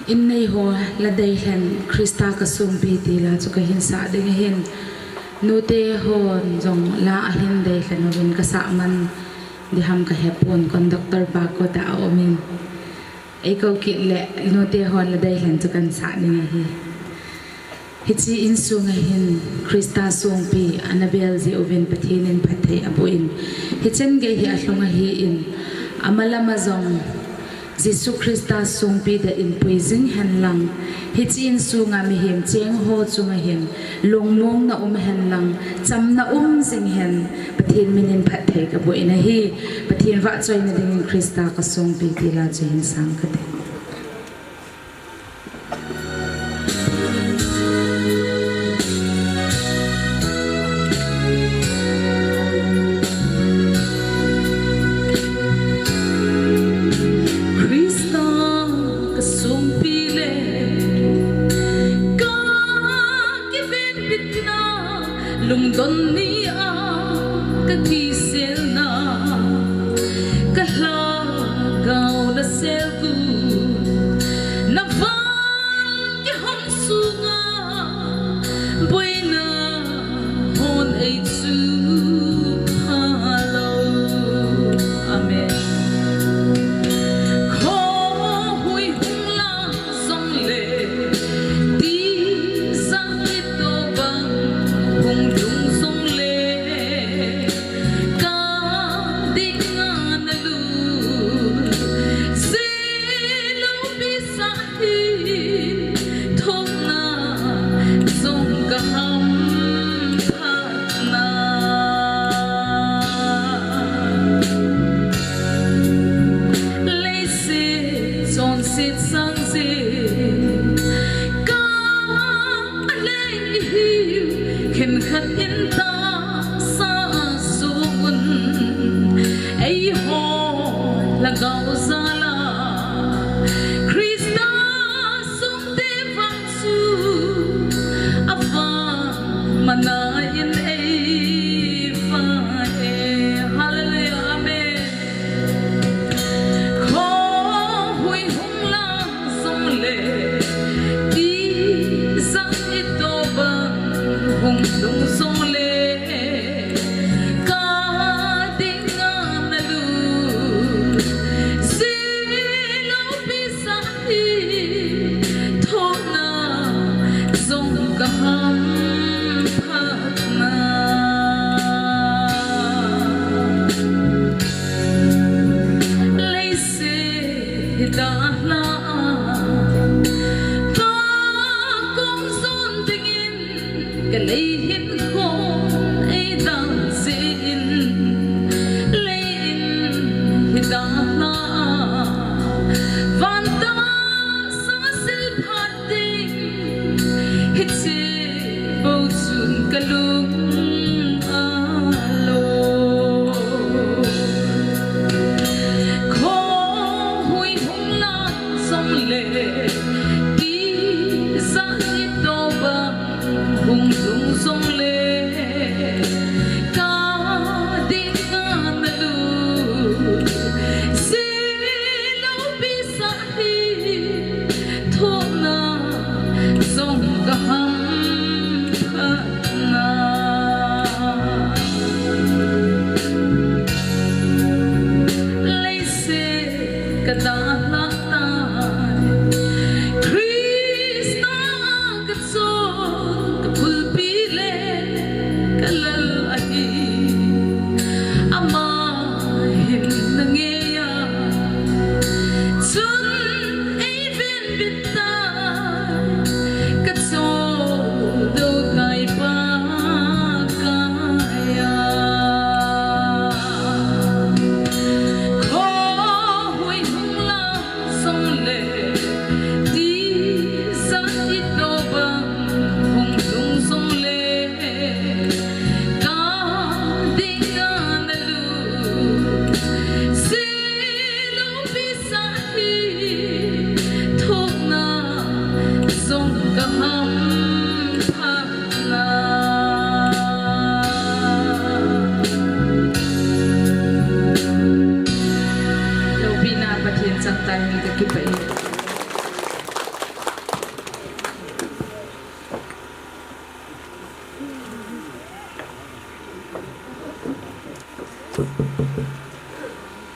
in nei ho la dei hen Krista ka sum pi ti la chu ka hin sa ding hin nu te hon jong la hin dei hlan win ka sa man di ham ka hepon conductor ba ko ta omin ei ko ki le nu te hon la dei hlan chu kan sa ding hi hichi in sunga hin Krista sung pi Anabel ji ovin pathinin pathe abuin hichen ge hi ahlunga hi in amala mazong Jesu Krista sung pi da in puizing han lang hichi in sunga mi him cheng ho chunga hin lungmong na hen lang cham na jing hen pathin minin pathe ka buin hi pathin wa choi na ding Krista ka sung pi ti la chen sang ka te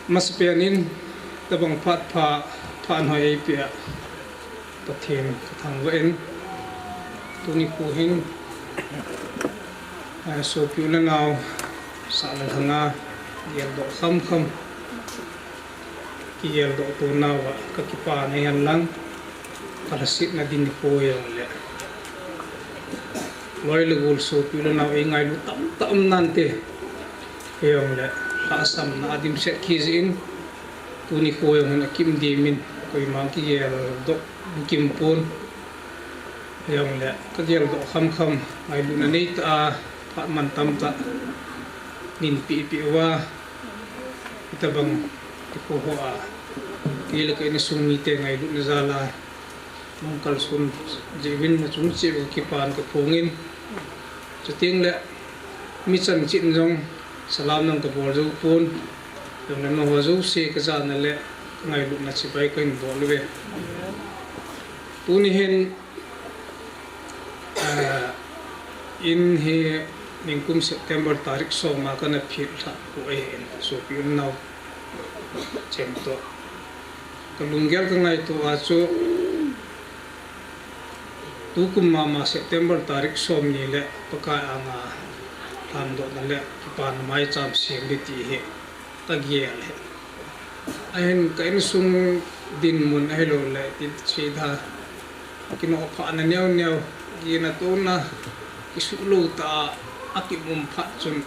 Maspeanin tabang phan hoi pia Pathen Vangbohna tuni kuhin so piula naw sa hanga yel do kham yel do to nawa kakipa na yan lang kalasit na din ko yung le loy legul so piula naw ingay lu tam nante yung le kasam na adim set kizin tuni ko yung nakim dimin koy mangki yel do kimpon yung le kagel do kham ay lu na nei ta mantam ta nin pi wa itabang ipoho a kila ka ini sumite ngai lu na zala mongkal sun jewin na chung che ki pan ka phongin chuting le mi chan chin jong salam nang ka bol zo pon yung na no zo se ka za na le ngai lu na chi bai ka in bol we tuni hen in he ningkum September tarik so ma kana phir tha ko en so piun naw chemto kalungyal ka ngai to acho tukum mama September tarik so ni le paka anga thando na le pan mai cham siang li ti he tagiel he ahen kain sung din mun hello le ti chida kino pha na new gina to na isulu ta akimum pha chun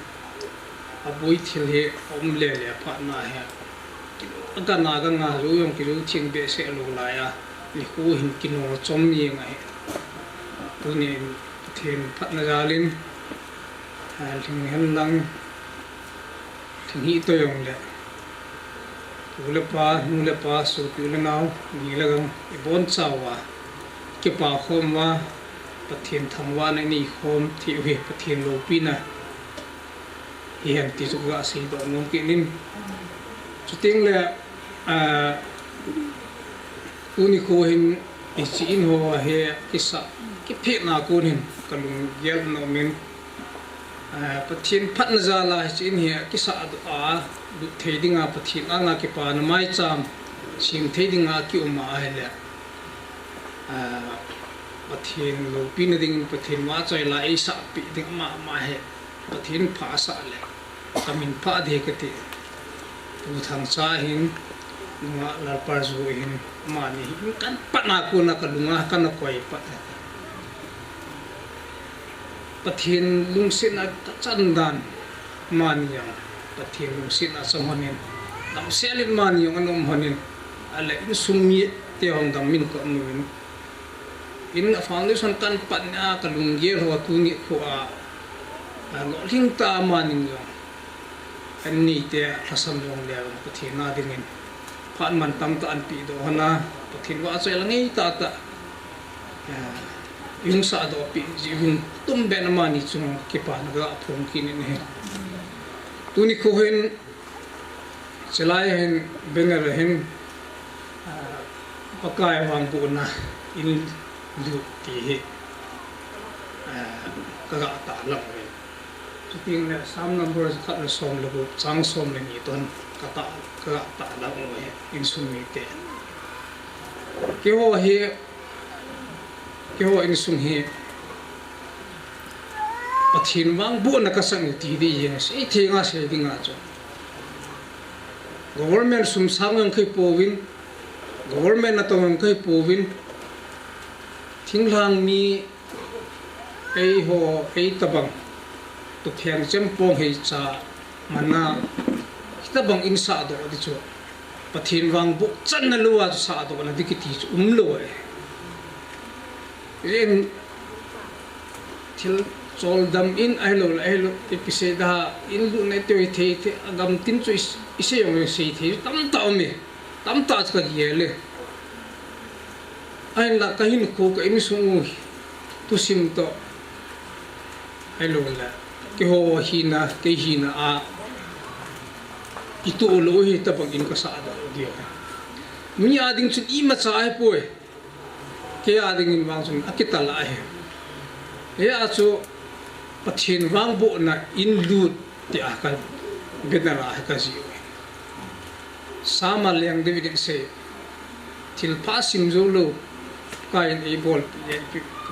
abui thil he om le pha na he aga na ga nga ru yong ki ru thing be se lo la ya ni ku hin kino chom ye nga he tu ni then phat na jalin thing hen lang thing hi to yong le nu le pa so tu le naw ni la gang ibon chawa ke pa khom wa Pathen Thangwa na ni khom thi we Pathen lo pina hian ti chu ga si do nong ki nin chuting le uni ko hin ichi in ho he kisa ki phe na ko nin kalung yel no men Pathen phat na za la chi in he kisa adu a du thedinga Pathen anga ki pa na mai cham sim thedinga ki uma a hele Pathen lo pina ding Pathen wa choi la ai sa pi ding ma he Pathen pha sa le kamin pha de ka ti tu thang sa hin nga la par zo hin ma ni kan pa na ko na ka lunga kan na koi pa Pathen lung sin na chan dan man yang Pathen lung sin na sam honin dam selin man yung anom honin ale in sumi te hong dam min ko amun in foundation kan pat na kalungye ro tu ni ko a lo ling ta maning yo an ni te hasam long le Pathen na dingin phan man tam ta an pi do hana Pathen wa chai langai ta yung sa do pi jihun tum be na mani chung ki pa na ga phong kin ne tu ni ko hen chelai hen benger hen pakai Vangbohna In-Lut ti he kaga ta lang we chuting na sam number khat na som lo chang som le ni ton kaga ta lang we in sumi te ke ho in sum he Pathen Vangbohna ka sang ti di ye sei thenga se dinga cho government sum sangang kai powin government na tong kai powin thinglang ni ei tabang tu thiang chem pong hei cha mana tabang in sa do di chu Pathen Vangbohna chan na luwa chu sa do na dikiti chu lo in thil chol dam in ailo episode ha in lu na te agam tin chu ise yong sei the tam ta ka yele ai la ka hin ko ka in sung tu sim to ailo la ke ho hina a itu lo hi ta pang in ka sa da dio muni ading chu I ma cha ai poe ke ading in wang sun akitala ai e a chu Pathen Vangbohna In-Lut ti akan benara ka ji sama leng dividend se til pasim zolo kain e bol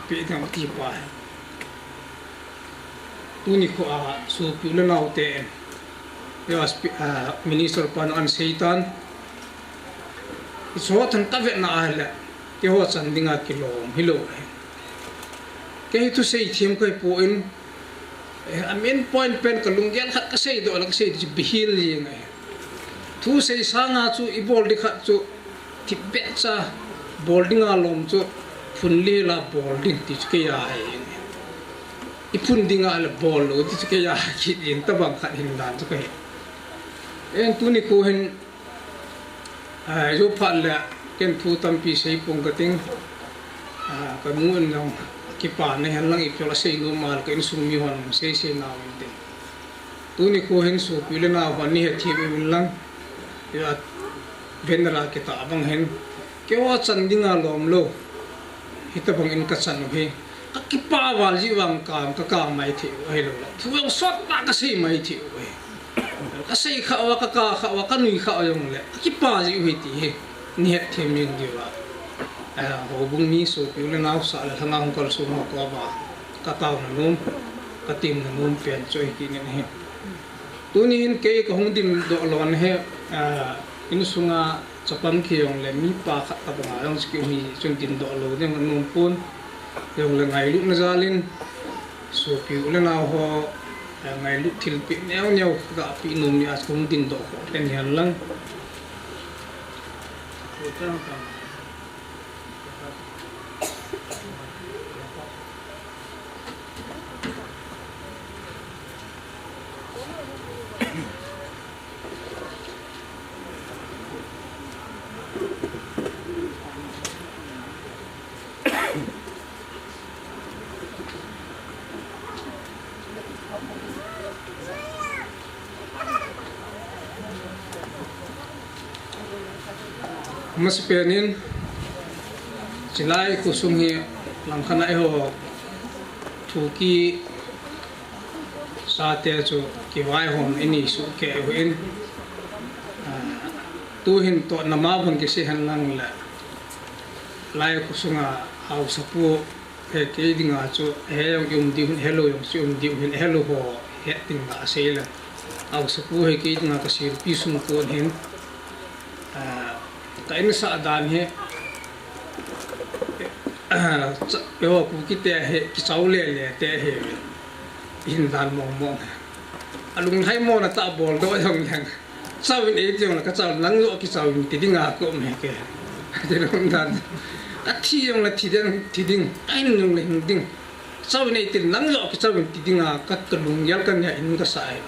pi ngam ti pa tuni ko a su pi le nau te yas minister pan an seitan so tan ta ve na ala ke ho chan dinga kilom hilo ke tu sei thim kai po in a main point pen ka lungyal khat ka sei do la ka sei ji bihil yeng thu sei sanga chu I bol di khat chu ti be cha bolding alom chu phunli la bolding ti ke ya I phunding ala bol lo ti ke ya ki yin ta bang khat hin dan chu ke en tu ni ko hen yo pha la ken thu tam pi sei pong ka ting ka mun nong ki pa ne han lang I pyola sei no mal ka in sum mi hon sei sei na wen te tu ni ko hen su pi le na wa ni he thi be lang ya venra ke ta bang hen ke wa chan dinga lom lo hita bang in ka chan he ka ki pa wal ji wang ka mai thi he lo thu yong sot ta ka sei mai thi we ka sei kha wa ka nui kha yong le ki pa ji wi ti he ni he them ning di wa ho bung mi so pi le naw sa la thanga hong kal su ma ko ba ka taw na num ka tim na num pen choi ki ne he tu ni hin ke ka hong dim do lon he in sunga chapam ki yong le mi pa kha ta ba yong ski mi chung tin do lo ne num pun yong le ngai lu na zalin so pi le na ho ngai lu thil pi neu ga pi num ni as hong tin do ko len han lang mas penin silai kusum hi langkhana e ho thuki sate chu ki vai hon ini su ke hin tu hin to nama bang ke se han lang la lai kusunga au sapu he ke dinga chu he yum di hello yum si di hin hello ho he tinga asela au sapu he ke dinga ka sir pi sum ko hin ta in sa dan he yo ku ki te he ki chau le te he in dan mong alung hai mo na ta bol do yong yang sau in e jong la ka chau lang lo ki chau ti dinga ko me ke de long dan ta thi yong la ti ding ai nung le ding sau in e tin lang lo ki chau ti dinga ka ka lung yal kan ya in ka sai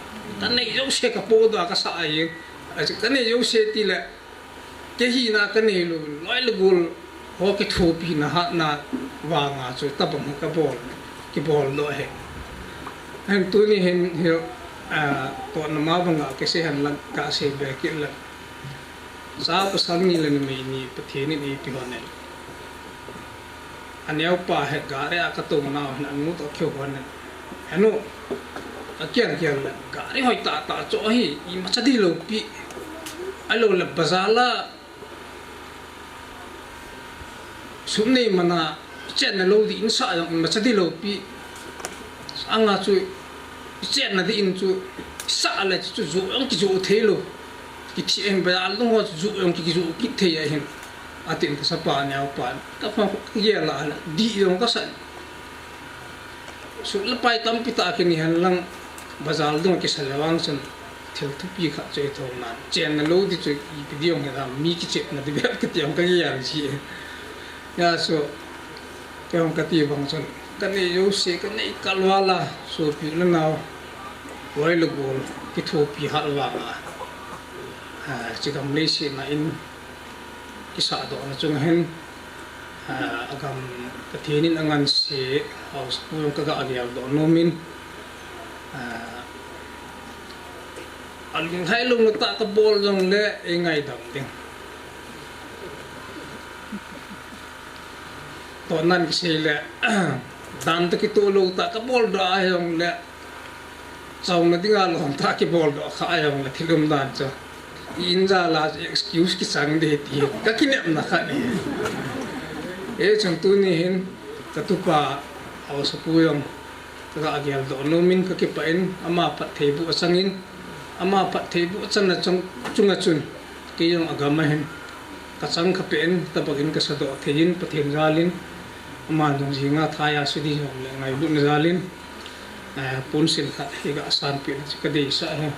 ta nei yo se ka po do ka sai ka nei yo se ti la ke hi na ka nei lu loi lu gul ho ke thu pi na ha na wa nga chu ta bang ka bol ki bol lo he han tu ni hen he to na ma bang ke se han lang ka se be ki la sa pa sang ni le me ni pathe ni pi ho ne an yau pa he ga re ka to na na nu to khyo ho ne anu a kian la ga re hoi ta cho hi I ma cha di lo pi alo la bazala sumne mana chen na lo di in sa yong ma chadi lo pi anga chu chen na di in chu sa la chu zu yong ki zu the lo ki thi em ba al dong ho zu yong ki zu ki the ya hin atin ka sa pa nya pa ka pa ye la di yong ka sa su la pai tam pi ta ki ni han lang bazal dong ki sa lawang chen thil thu pi kha che thong na chen na lo di chu I video nga mi ki che na di ba ki tiam ka ye yang chi ya so ke hong ka ti bang son kan ni yo se kan ni kalwala so pi la naw wai lu gol ki thu pi ha wa chi kam le se na in ki sa do na chung hen agam ka thenin angan se house pu ka ga alial do nomin alung hai lung ta ka bol jong le e ngai dam ding to nan ki se le dan ta ki to lo ta ka bol da yong le sau nó tiếng Anh ta cái bol đó khai ông là thì lùm đàn cho in ra là excuse cái sáng để thì các kinh nghiệm là khai này ấy trong tu này hen cái tu pa ao sa puyong cái agial đó nó mình cái pain ama pat thei bu sangin ama pat thei bu chan na trong chunga chun cái yung agama hen cái sang cái pain ta bagin cái sa do thein pathen zalin ama dong jinga thaya sudi hong le ngai lu zalin pun sil khat hi ga san pi ka dei sa he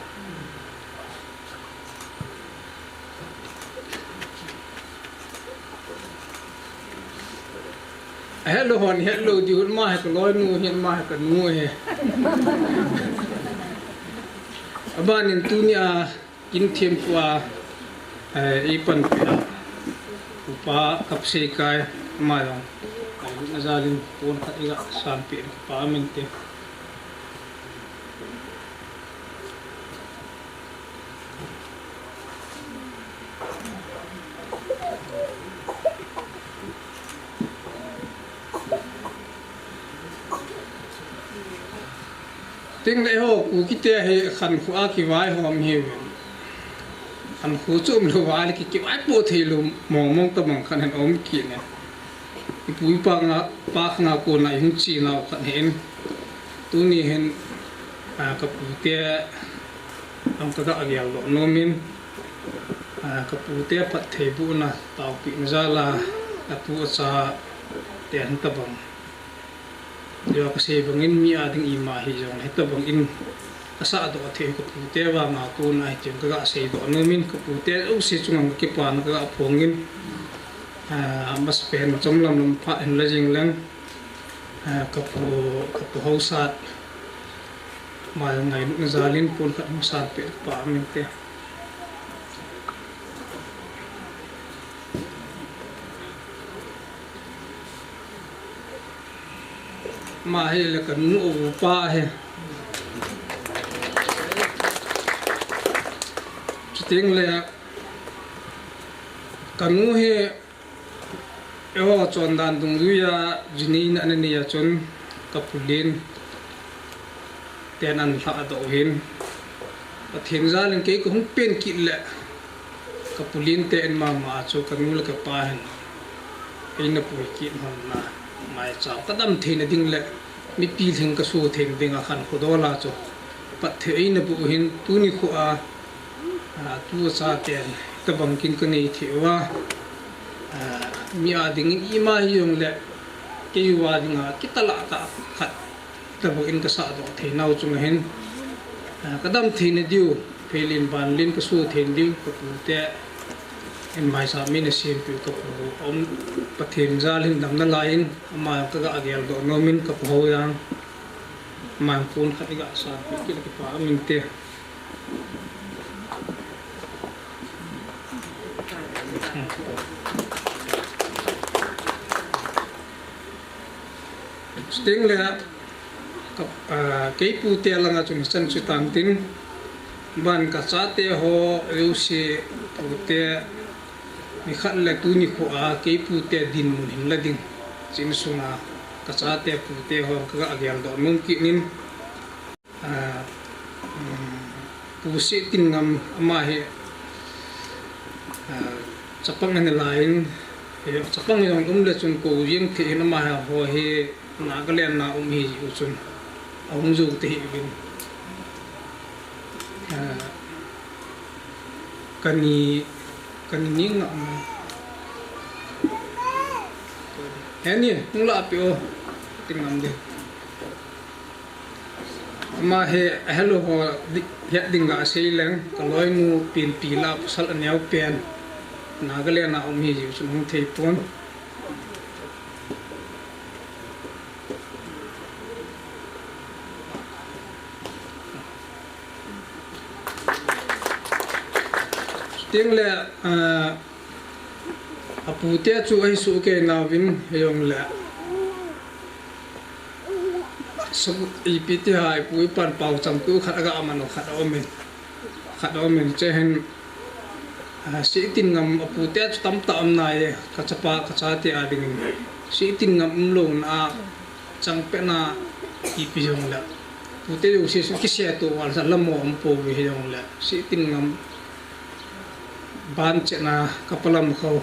hello hon hello di hun ma ha ko loi nu hin ma ha ka nu he aban in tunia in thiem kwa e pan pa upa KAMSEI kai ma dong ai na zalin pun khat ga san pi pa min te tiếng lệ ho cú kia he khăn khu a ki vai hom he khăn khu chum lo vai ki vai po thei lo mong mong ta mong khăn han om ki ne ki pui pa nga ko na hin chi na khan hen tu ni hen ka pu te am ka ga agial lo no min ka pu te pat thei bu na tau pi na za la pu cha te han ta bang điều cái xe bằng in mía tiếng im mà hi giống hết tập bằng in cái xã đó thì cái phụ tế và mà cô này chỉ cái xe đó nó mình cái phụ tế ốc xe chung cái bàn cái phong in mà spend trong lòng phát hình là riêng lên cái phụ hậu sát mà ngày nó ra lên phun cái hậu sát bị phá mình thế mà hay là cái nụ pa hay tiếng là cái nụ hay eo chọn đàn tung duya jini anh này chọn cái pulin tiền ăn thà đậu hin và thiên gia lên cái cũng bên kỹ lệ cái pulin tiền mà cho cái nụ là cái pa hay cái nó bùi kỹ hơn mà mai chào các đam thế này đinh lệ mi pi theng cái số theng đinh khăn khu đó là cho bắt thế ấy nó bùi hin tu ni khu tu sa tiền cái bằng kinh cái này thì mi đinh ima yung lệ cái đinh cái ta lạ ta khát cái bằng in cái sa đó thế nào chung hin cái đam thế này điu phê lên bàn lên cái số theng điu cái bùi tệ em mai sa mi na sim pi ka pu om pathen za lin dam na lain ama ka ga agel do no min ka pu yang ma pun khat ga sa pi ki ka pa min te sting le ka ke pu te langa chung san chu tan tin ban ka cha te ho eu si pu te mi khat le tu ni khu ke pu te din mun hin la ding chin sunga ka cha te pu te ho ka agial do nung ki nin pu si tin ngam ama he chapang ne lain he chapang yong le chun ko yeng the na ma ho he na ga len na hi u chun ju te hi bin kani ni ngam heni nung la pi o tingam de ma he hello ho ya dinga sei leng ka loi nu pin pi la sal aneu pen nagale na hi ju chung thei pon tiếng lệ apu te chu ai su ke na vin yong le su ipit hai pui pan pau cham tu khat ga amano khat omen che hen si tin ngam apu te chu tam tam nai ka chapa ka cha te ading si tin ngam lo na chang pe na ipi yong le tu te u si ki se to wal sa lamo am po vi yong le si tin ngam ban che na kapalam kho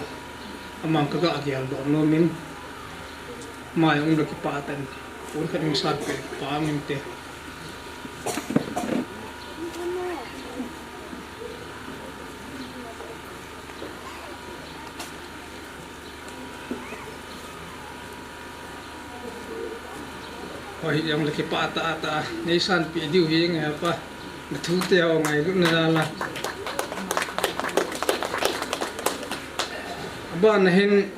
amang ka ga agyal do no min mai ong lo ki patan un khat mi sat pe pa min te Oi yang laki pa ata nei san pi diu hi nga pa na thu te au ngai lu na la ba na hin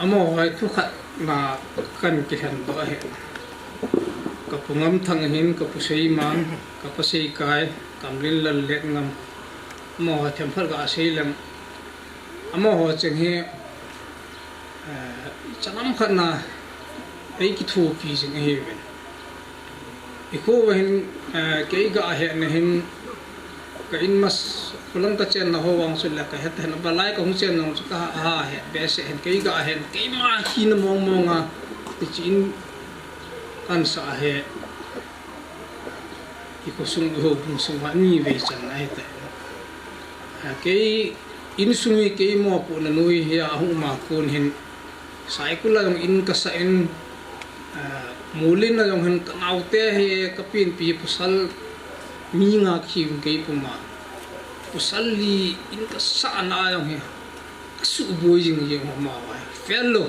amo hai thu khat na kan ki han do he ka pungam thang hin ka pu sei mang ka pa sei kai kam lin lal lek ngam mo ha them phal ga sei lam amo ho cheng he chanam khat na ai ki thu pi jing he ben ikho wen ke ga he na hin ka in mas kulang ta chen na ho wang sul la ka het na balai ka hu chen nong ka ha he be se hen ke ga hen ke ma hi na mong monga ti chin kan sa he iko sung ho bung sung wa ni ve chan ai ta ke in sungi ke mo pu na nui he a hu ma kun hin sai kula yung in ka sa in mulin na yung naute he kapin pi pusal mi nga kim kay puma pusal li in ka sa na yung he su boy jing yung ma wa fellow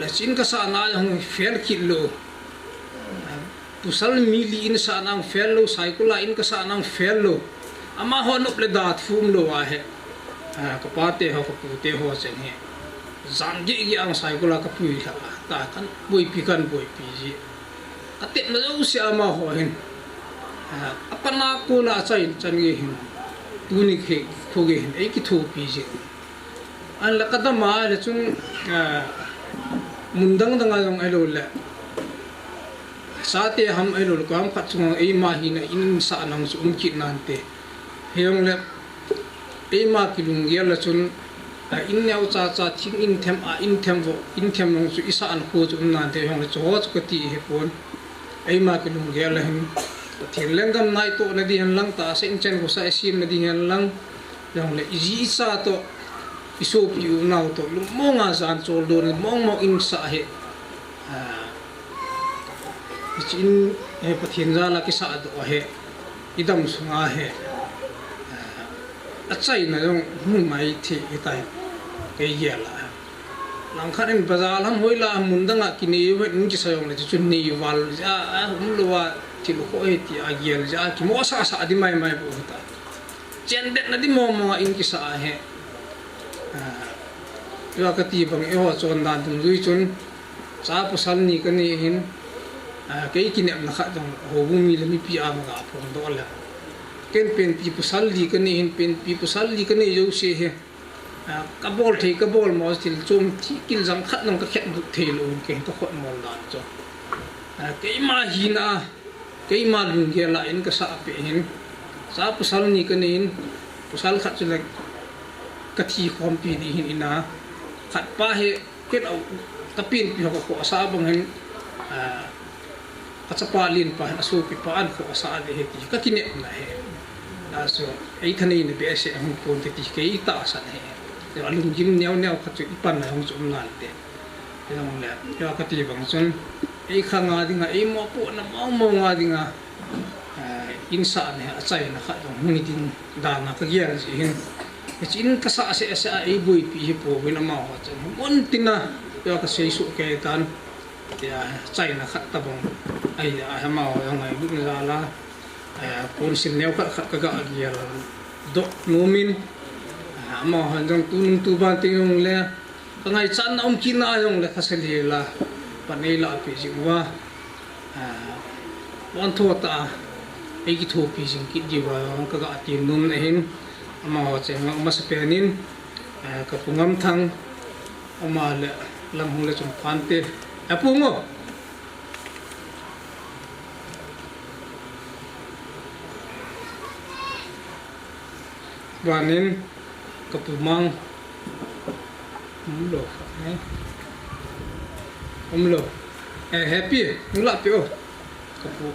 la sin ka sa na yung fel kilo pusal mi li in sa na fellow cycle in ka sa na fellow ama ho no ple dat fum lo wa he kapate ho kapute ho chen he zang gi ang cycle ka pui la ta kan boi pi ji ate na u si ama ho hin apana ko na chai chan ge hin tu ni khe kho ge hin ai ki thu pi ji an la ka da ma le chung mundang dang ang ai lo le sa te ham ai lo ko ham khat chung ai ma hi na in sa nang su ki nan te heong le ai ma ki lung ge la chun in neo cha thing in them nong su isa an ko chu nan te hong le cho chu ti he pon ai ma ki lung ge la hin thil leng gam nai to na di han lang ta se in chen ko sa sim na di han lang yong le ji sa to iso pi u nau to lu mo nga san chol do ni mo in sa he chin he pathin za la ki sa do he idam sunga he achai na yong mu mai thi itai ke yela lang kharin bazal ham hoila mundanga kini we ngi sa yong le chu ni wal ja lo wa ti lo ko e ti a yel ja ki mo sa di mai bu ta chen bet na di mo in ki sa he ya ka ti bang e ho chon dan tum lui chun cha pu sal ni ka ni hin ke ki ne na kha dong ho bu mi le mi pi a ma ga phong do la ken pen pi pu sal li ka ni hin pen pi pu sal li ka ni yo se he ka bol mo til chum ti kil jam khat nong ka khet bu the lo ke ka khot mol dan cho ke ma hi na ke ma lung ge la in ka sa pe hin sa pu sal ni ka ni hin pu sal khat chu la ka thi khom pi di hin ina khat pa he ket au ka pin pi ko sa bang hin ka chapa lin pa na su pi pa an ko sa de he ti ka kine na he so ai thani ne be se hum kon te ti ke ita sa he ya lung jim neo khat chu ipan na hong chum nan te yong le ya ka ti bang chun ai khanga dinga ai mo po na mo nga dinga insa ne achai na kha dong ni din da na ka gial ji hin chin ka sa se ai bui pi hi po wina ma ho chen mon tina ya ka sei su ke tan ya chai na kha ta bong ai ha ma ho yong ai bu na la pon sim neo ka ga gial do nomin ma han jong tu ba ti yong le ka ngai chan na ki na yong le khasali la panei la pi ji wa wan tho ta ai ki tho pi jing ki di wa ka ga ti nun na hin ama ho che ma sa pe nin ka pungam thang ama le lam hung le chung phan te apungo banin kapumang umlo happy nula pio kapu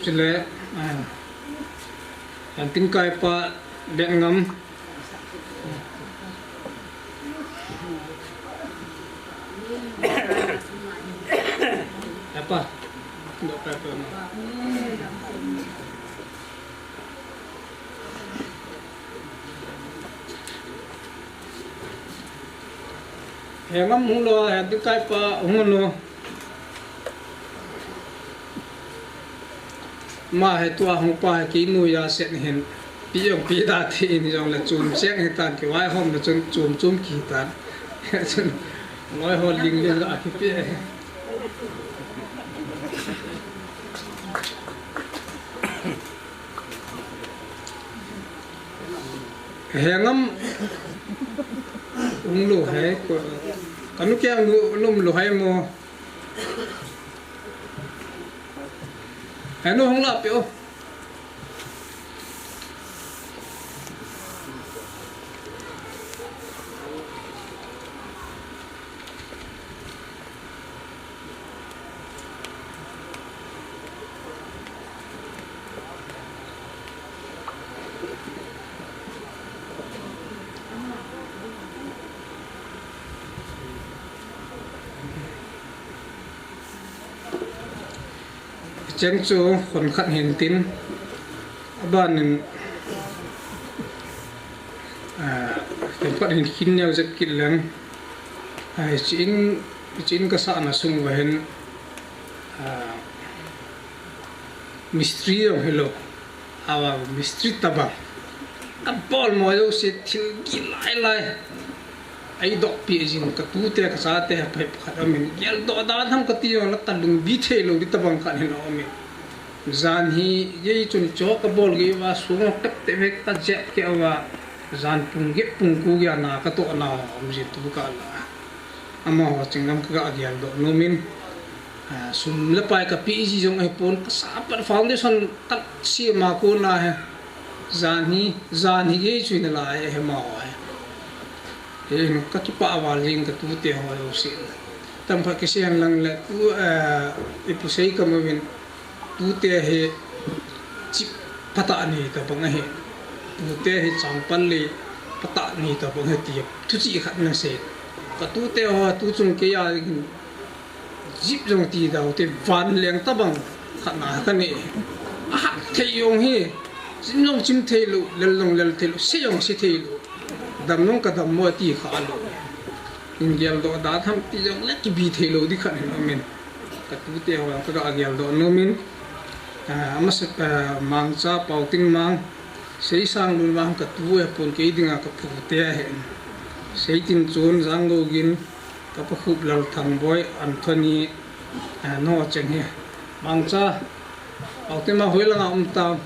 sile yang tingkai pa dek ngam apa nggak apa-apa ngam hulo yang tingkai pa hulo mà hệ tua không pa cái nuôi ya sẽ hiện pi ông pi ta thì ni trong là chùm xét hiện tại cái vài hôm là chùm kỳ tán nói hồi linh lên lại cái pi hè ngắm lù hay có lúc kia lù hay mò nó không lặp biểu chân chỗ còn khăn hiện tin bạn nên cái phát hiện kinh nhau rất kỹ lắm chính cái xã là sung về hiện mystery ông hello mystery tabang ball mọi đâu sẽ thiếu kỹ lại ai đọc bìa gì cái tu te cái sao te phải phải mình cái đó đã tham cái tiêu là tận lùng bị thế luôn đi tập bằng cái này mình gian hi vậy chun cho cái ball cái và xuống tập te về ta jet cái và gian pung cu cái na cái to nào ông gì tu cái là ama họ chừng năm cái cái đó nó mình sum lepai cái pi gì giống ai pon cái sao cái foundation cái xí mà cô na gian hi vậy chun là ai mà nó các chupa awal yang ketu teh awal usin, tanpa kesian lang le tu ipu sei kamamin tu teh he chip pata ni ta bangahe tu teh he champal le pata ni ta bangahe tiap tu chi khat na se ka tu teh ho tu chung ke ya jip jong ti da te van leng ta bang khat na ka ni thei yong he sim long chim thei lu lel long lel thei lu se yong se thei lu đầm nông cả đầm mua tì khá lỗ, in gel đó đã tham tì giống lẽ cái bì thề lỗ đi khẩn nó mình, cái tu tiêu hoàng cái gel đó nó mình, mà sẽ mang cha bảo tinh mang, xây sang luôn mang cái tu ấy pun cái đi ngang cái phụ tê hen, xây tin chốn giang ngô gin, cái phụ khúc lal thằng boy Anthony, nó chẳng hè, mang cha bảo tinh mang huế là ông tao,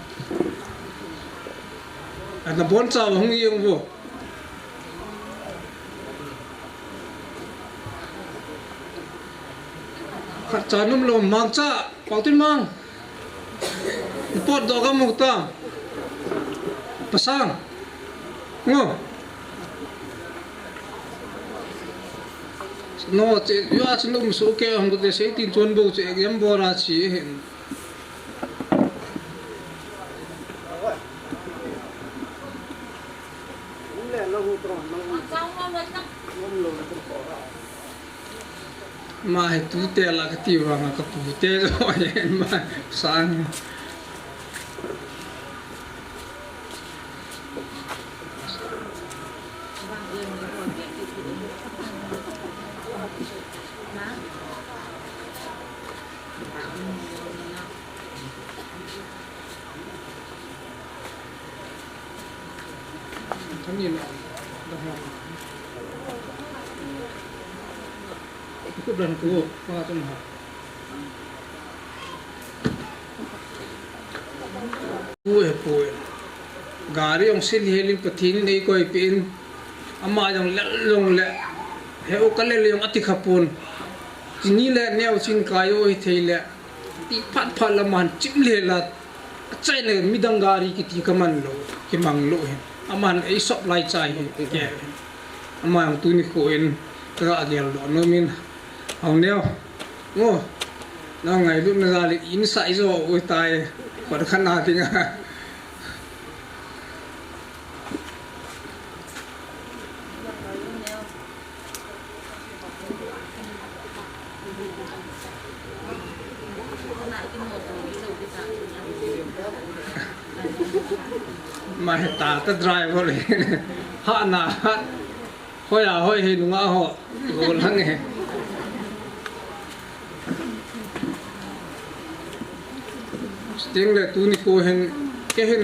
là bốn cháu không yêu vô. Cha nôm lom mang cha bảo tin mang pot do ka muk ta pasang ngo no che yo a lum so ke hong de sei tin chon bo che yam bo ra chi hen mà tu te là cái tiêu vàng cái phụ te rồi mà sang thằng nhìn nào cái lần cũ qua trong họ Puy gari ông xin helin pathin nei koi pin ama jong long le he o kale le yong ati khapun ni le neo chin kayo i theile ti phat phat la man chim le la chai le midang gari ki ti kaman lo ki mang lo he aman ei sop lai chai he ke ama ang tu ni ko en ก็อาเกียลดอนมินเอาเนี้ยโง่น้องไงลูกนาฬิอินไซโซอุ้ยตายกว่าขนาดนี้มาให้ตาตะดรายพอเลยฮะนาฮะห้อยห้อยเห็นงาหอโกนทั้งไงสติงเลยตัวนี้กูเห็นแค่เห็น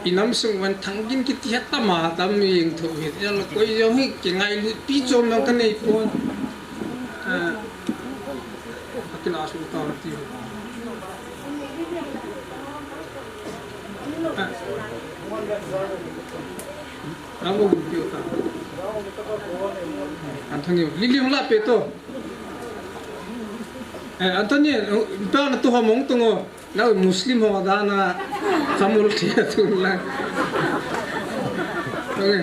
อิน้ำส่งวันทั้งกินกิจตามาตามมีอย่างถูกเหตุแล้วก็ยังให้เก่งไงปีจมนั่งกันในปนกินอาสุตาตีน้ำมันเยอะกันอันทั้งนี้ลิลิมลาเปโตอันทั้งนี้เป้าหน้าตัวมองตรงแล้วมุสลิมหัวด้านน่ะขมุลเทียตุนละโอเค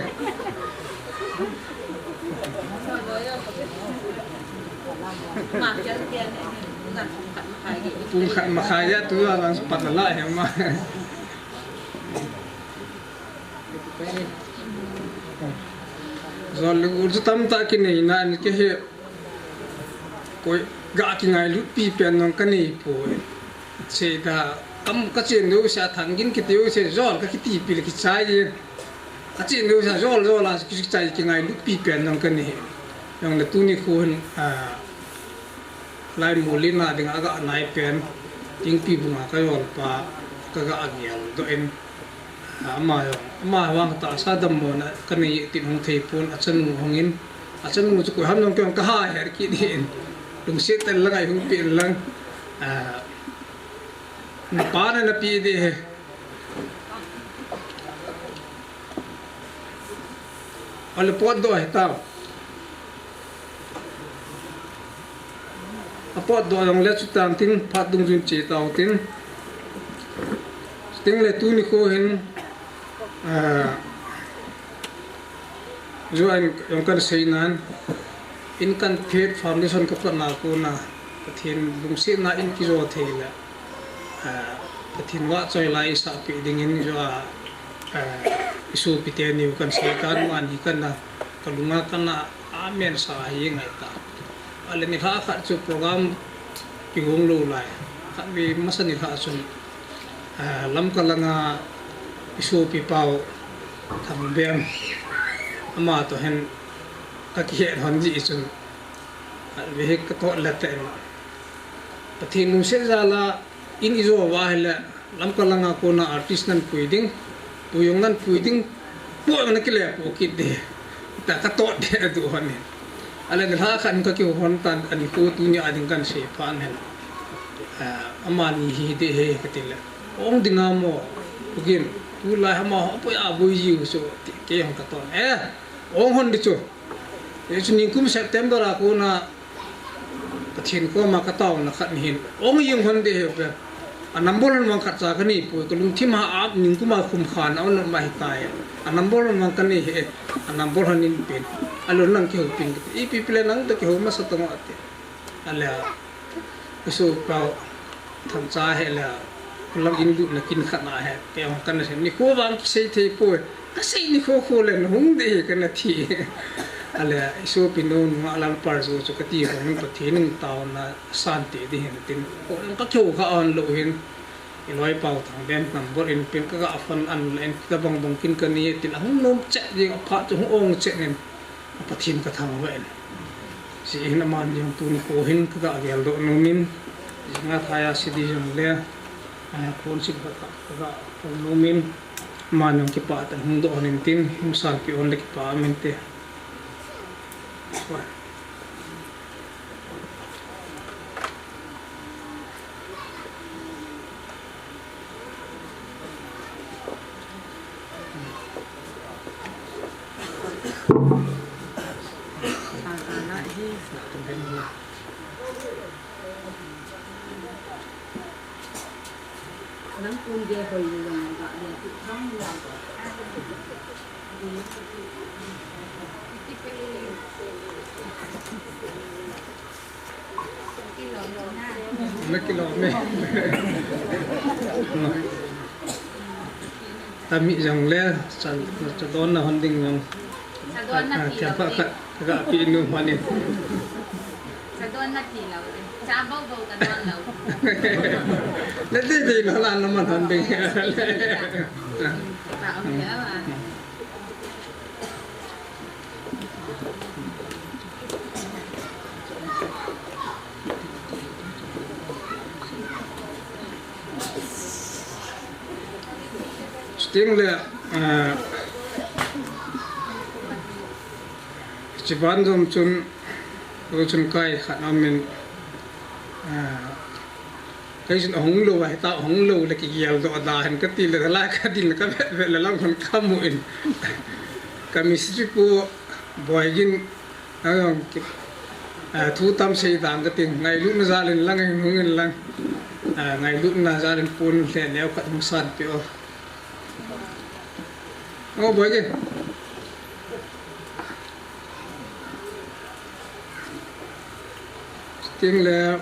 ปุ่มขัดมาขายตัวเราปัดละเห็นไหมsoalnya urus tamu tak kini nak ni keh koi gak kingai lupi pian nong kani poi seda kamu kacin tu saya tanggin kita tu saya jual kita pilih kita saja kacin tu saya jual lah kita saja kingai lupi pian nong kani yang letu ni kun lain MOLLEN lah dengan agak naik pian tinggi bunga kaya apa kagak agial doen ama wang ta sadam mo na kani tin hong thepon achan mu hongin achan mu chu ko ham nong kyong ka ha her ki din lung se tel lang ai hung pi lang pa na pi de he ale pot do he ta apot do yang le chu tam tin phat dung jun che taw tin ting le tu ni ko hin jo ang kan sei nan in kan phet foundation ka na ko na pathin lungsi na in ki zo thela pathin wa choi lai sa pi ding in jo isu pite ni kan sei kan man hi kan na kalunga kan na amen sa hi ngai ta ale ni kha kha chu program ki hong lo lai kha vi masani kha sun lam kalanga isu pi pau thang bem ama to hen ka ki hon ji chu ve ka to la te pathin nu se zala in izo wa hela lam kalanga ko na artist nan puiding puyong nan puiding po na kile po kit de ta ka to de du hon ni ala na ha khan ka ki hon tan ani ko tu ni ading kan se pan hen ama ni hi de he ka tila ong dingamo begin tu lai hama apa ya boy you so ke yang katon ong hon di chu ye chu ning kum September aku na pathin ko ma ka taw na khat hin ong yung hon de he anambol man khat sa kani pu ko lung thim ha ap ning kuma khum khan aw na mai tai anambol man kani he anambol hanin pin alon nang ki pin i people nang to ki ho ma sa tong ate ala so pa tham cha he la lang in lu na kin khat na he ke ong kan se ni ko wang sei the po ka sei ni ko le hung de kan na thi ala so pinon ma ala par zo chu ka ti hong pa thi ning taw na san te de hen tin ko ka chu ka on lo hin in loi pau thang ben number in pin ka ga fan an len ka bang bang kin ka ni tin hung nom che je pha chu ong che nen pa thin ka thang wen si in man yung tu ni ko hin ka ga gel do no min nga thaya si di jong le kon si ka lumin manong ki pa tan hung do onin tin hung sa ki on le ki pa mente nắng cuốn ghê hồi rồi gọi là tự phong là mấy kilo mẹ ta bị rằng lẽ chẳng đón là hoàn định rằng theo pháp khẩn gặp bị nương hoàn định Sadon na tilaw din. Sabaw daw kadon law. Hindi wala naman handing. Tao niya ba? Sting le Japan dom chun chun kai khat amen cái chuyện hống lù vậy tạo hống lù là cái giàu dọa đà hình cái tiền là lại cái tiền là cái vậy là long còn cam mũi cái mình sẽ chụp bồi gin thu tâm xây tạm cái tiền ngày lúc nó ra lên lăng anh hướng lên lăng ngày lúc nó ra lên phun thì nếu cắt không sàn kiểu ngô bồi gin tiếng là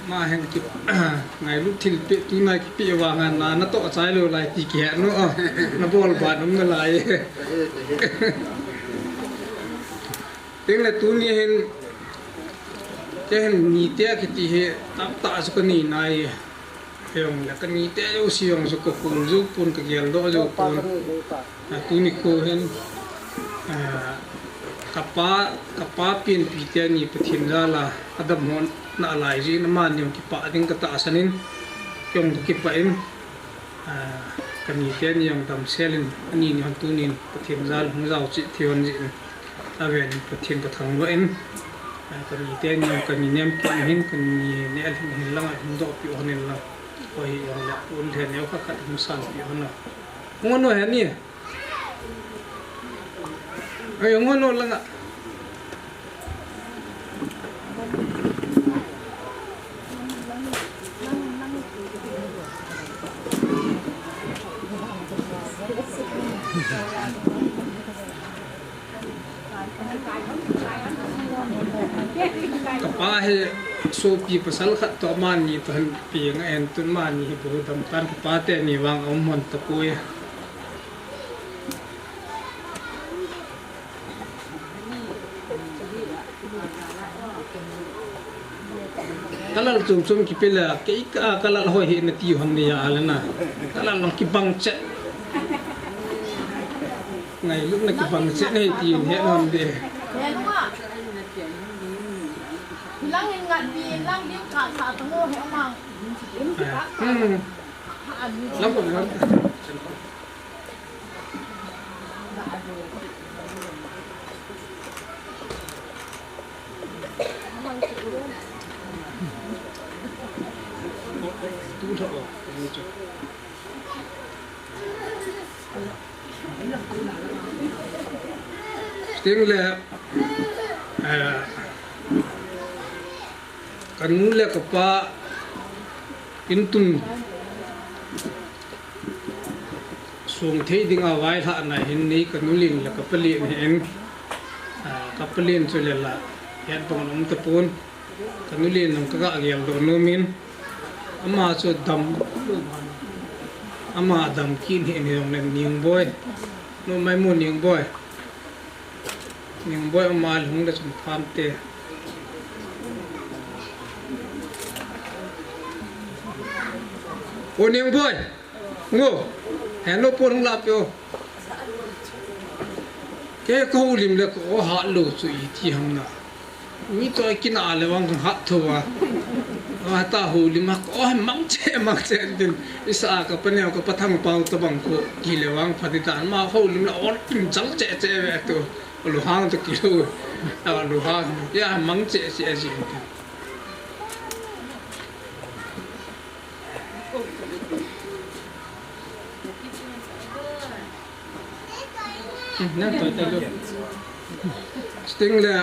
mà hàng kịp ngày lúc thì tu này bị vàng nó tọt trái rồi lại thì kẹt nữa nó bol bạn nó lại tiếng là tu ni hen cái hen ni tia cái tí he tap ta số cái ni này hiểu là cái ni tia yêu siêu số cái phun giúp phun cái gel đó giúp phun tu ni cô hen kapa pin pi ni pathin ra là adam hon na lai ji na man yung kipa ding kata sanin yung kipa in kani ten yung dam selin ani ni han tunin pathin ra hung zau chi thion ji aven pathin pathang lo in kani ten yung kani nem ki hin kani ne al hin lang hung do pi onin la oi yung la un the ne ka khat hum san pi on la ngono he ni ay ngono lang kapa he so pi pasal khat to man ni tan pi nga en tun man ni bu dam kan kapa te ni wang mon ta puya kalal chung ki pela ke kalal hoi he na ti hon ni ya alana kalal long ki bang che ngày lúc này cái bằng sẽ này thì hiện hòn để lang hình ngạn vì lang điếc cả cả tông ngô hệ mang lắm rồi lắm tu thọ tiếng là kan le kapa intun sung thei ding awai tha na hin ni kanulin la kapali hen kapalin chule la yan pong nom ta pun kanulin nom ka ga gel do no min ama so dam ama dam kin he ni ong ning boy no mai mo ning boy ama lung da chum pham te ô niềng boy ngô hẹn nó pôn lạp yo cái câu lim là có hạ lô suy thi hằng na mi tôi kia nào là vang hạ thua à ta hồ lim mà có mắng chết din isa ka panel ka pathang pau ta bang ko ki le wang phati tan ma hồ lim là on kim chang chết về tu lu hang tu kilo lu hang ya mắng chết gì นั่นตัวลูกสติงเลย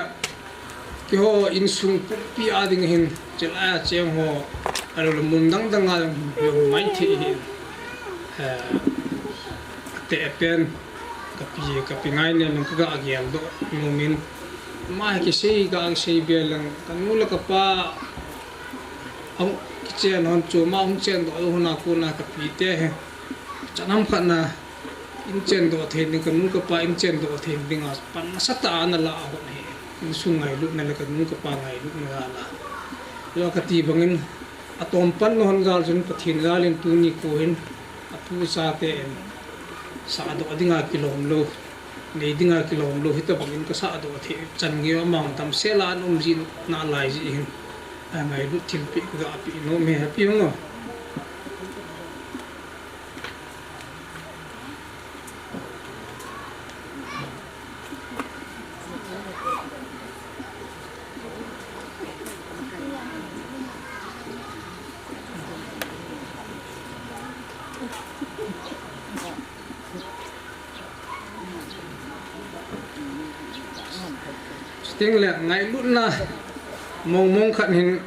ที่เขาอินซุงปีอาดิ่งหินเจ้าเจ้าเขาอะไรละมุนดังงานยังไม่ที่หินแต่เป็นกับปีไงเนี่ยมันก็อาเกียลdo muminมาให้เสียก็เสียเบลังกันนู้นแล้วก็ป้าเอาเจ้านอนจูมาองเจ้าdoหัวหน้าคนน่ะกับปีเต้จะนำขันน่ะอินเจ้าdoเทนกันนู้นก็ป้าอินเจ้าdoเทนดิ่งอ่ะปันสัตตานั่นละเอาเนี่ยอินสุงไงลุนั่นแล้วกันนู้นก็ป้าไงลุนั่นละแล้วก็ตีบังอินอะตอมปันนอนกาลจนปะทินกาลินตูนี่กูเห็นอะทูซาเตนsaado adinga kilom lo nei dinga kilom lo hita bangin ka saado the changi amang tam sela num jin na lai ji hin ngai lu til pi ga api no me happy ngo tiếng lệ ngày lúc na mong khăn hình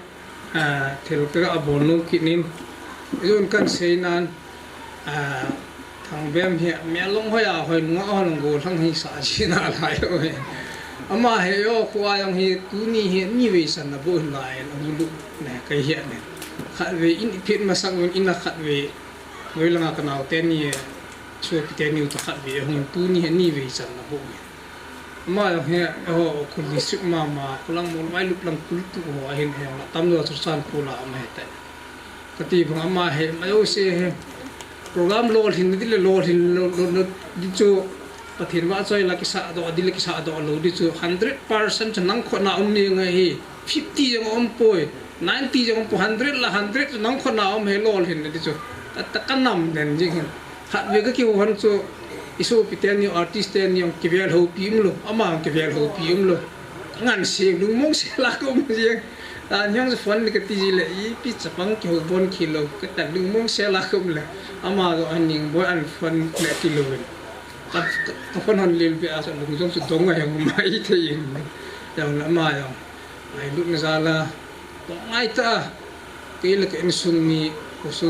thì cái abon nung kỹ nín rồi căn xây nan thằng bem hiện mẹ long hồi ngõ lòng gồ thằng hi xã chi na lại rồi ama hay yo qua yang hi tu ni hiện như vậy sẵn là bôi lại lòng lúc này cái hiện này khát về in phiền mà sang in là khát về với là cái nào tên như số cái tên nhiều khát về hùng tu ni hiện như vậy sẵn là bôi mà he kun ni suk ma kulang mon mai lup lang kul tu ho hen he la tam lo san pula ma he ta kati bang ma he mayo se he program lo hin di lo di chu pathin wa choi la ki sa do di la ki sa do lo di chu 100% nang kho na ni nga hi 50 jang om poi 90 jang po 100 la 100 nang kho na om he lo hin di chu ta kanam den jing khat ve ka ki hon chu isu piten ni artist ten yang kivel ho pim lo ama kivel ho pim lo ngan se lu mong se la ko mo je nyang se fon ke ti le I pi chapang ki ho bon kilo ke ta lu mong se la ko le ama go aning bo an fon le kilo ta fon hon le bi asa lu jong su dong ai mo mai the yin yang la ma yang ai lu na sala to ngai ta ke le ke sung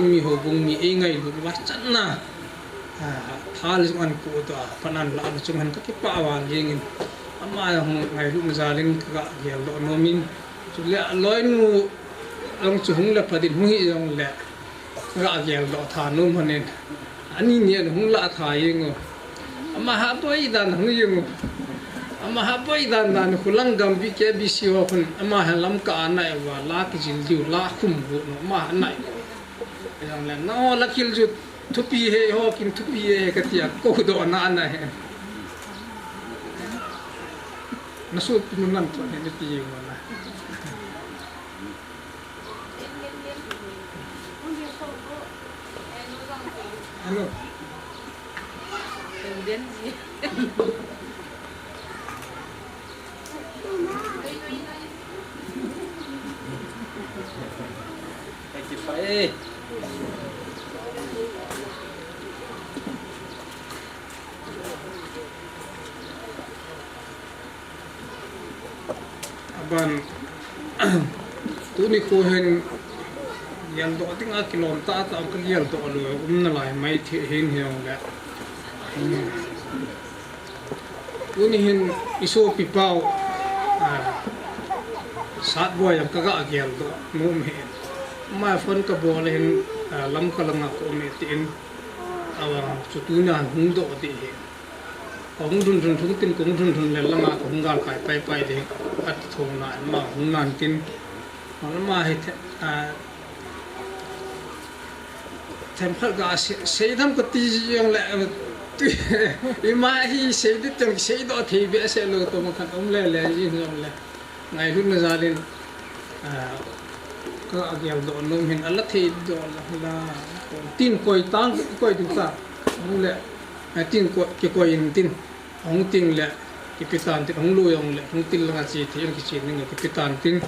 mi ho bung mi e ngai lu wa chan na thal chung an ku to panan la chung han ka ki pa wa yengin ama ngai lu mazalin ka gel do nomin chu le loin mu long chu hung la padin hu hi yong le ga gel do tha num hanen ani ni hung la tha yeng ama ha boi dan hu yeng ama ha boi dan khulang gam bi ke bi si ho khun ama ha lam ka na wa la ki jil diu la khum bu no ma nai yong le no la kil ju thupi he ho kin thupi he ka tia ko do na na he na so pin nan to he ti yo na hello đến gì phải ban tu ni ko hen yan do ting a kilom ta ta ka yel do lo na lai mai the hen hiong ga tu ni hen iso pi pau sat boy am ka ga gel do mu me ma fon ka bol hen lam ka lang ko me tin awa chu tu na hung do ti he kong dun thung tin kong dun le lama kong gal pai de at thong na ma hung nan tin ma he thêm khát gà xây thăm cái tí yang lại mà hi xây được từng xây đó thì bé sẽ lừa tôi một khát ông lẹ gì không lẹ ngày lúc nó ra lên có agel đó nó mình ăn lát thì đó là tin coi tang coi chúng ta ông lẹ tin coi cái coi in tin ông tin lẹ cái pitan tin ông lui ông lẹ ông tin là gì thì cái gì nên cái pitan tin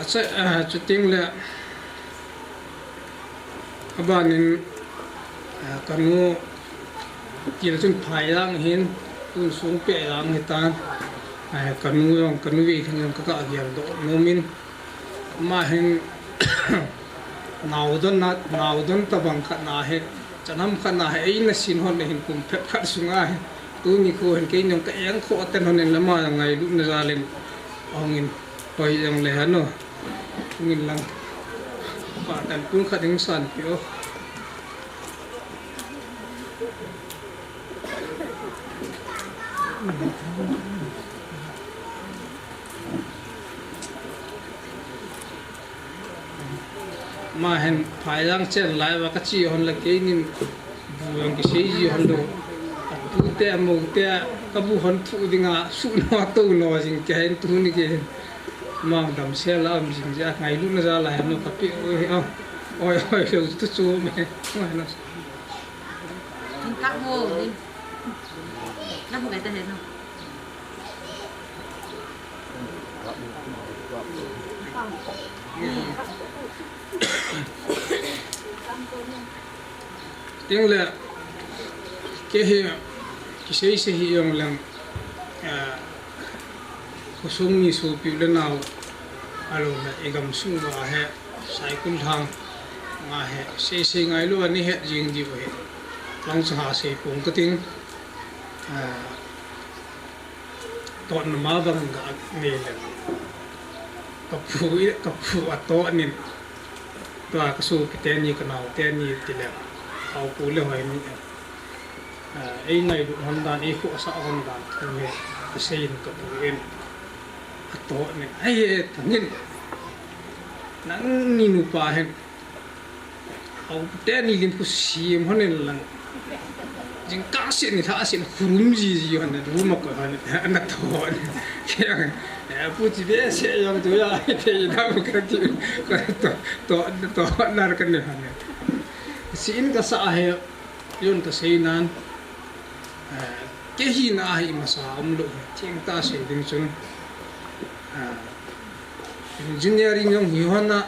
sẽ chút tin lẹ abanin kan ngu kil chun phai lang hin tun sung pe lang hitan kan ngu yong kan vi thang yong ka gyal do nomin ma hin naudon tabang khat na he chanam khat na he in sin hon hin kum phep khat sunga he tu ni ko hin ke nyong ka yang kho ten hon lama ngai lu na zalen ongin poi yang le hano ngin lang pa tan pun khat ding san pio ma hen phai lang chen lai wa ka chi hon la ke nin bu yang ki sei ji hon do tu te mo te ka bu hon thu dinga su no to no jing ke hen tu ni ke mang dam se la am jing ja ngai lu na za la no ka pi oi lo tu chu me ma na Thằng cắt hồ đi. Nó không phải tên hết không? tiếng là cái hiệu cái sẽ hiệu là có sung như số biểu lên nào alo là egam sung và hệ sai kun thang mà hệ sẽ ngay luôn này hệ riêng gì vậy long sa sẽ cũng có tiếng toàn mà bằng cả này là cặp phụ ở to nênตัวกระสูบเตนี่กันเอาเตนี่ติแล้วเอาปูเลยหอยนี่ไอ้ไงดูฮอนดานไอ้คู่สาวฮอนดานตรงนี้เสียนกับปูเอ็นโตเนี่ยไอ้ทั้งนี้นั่งนี่นูป่าเห็นเอาเตนี่ลิมผู้ซีมฮอนนี่ลังจิงก้าเสียนี่ท่าเสียนขุรุมจีฮอนนี่รู้มากกว่าฮอนนี่อันนั้นโตเนี่ยแค่ผู้จีเบสเสียยังตัวใหญ่เทียดาวกันที่ก็โตนาร์กันเนี่ยฮอนนี่สิ่งก็สาเหตุย้อนตัวเสียนั้นแค่หินอาหิมาสามลูกเที่ยงตาเสียดิ้งจนengineering yung hiwan na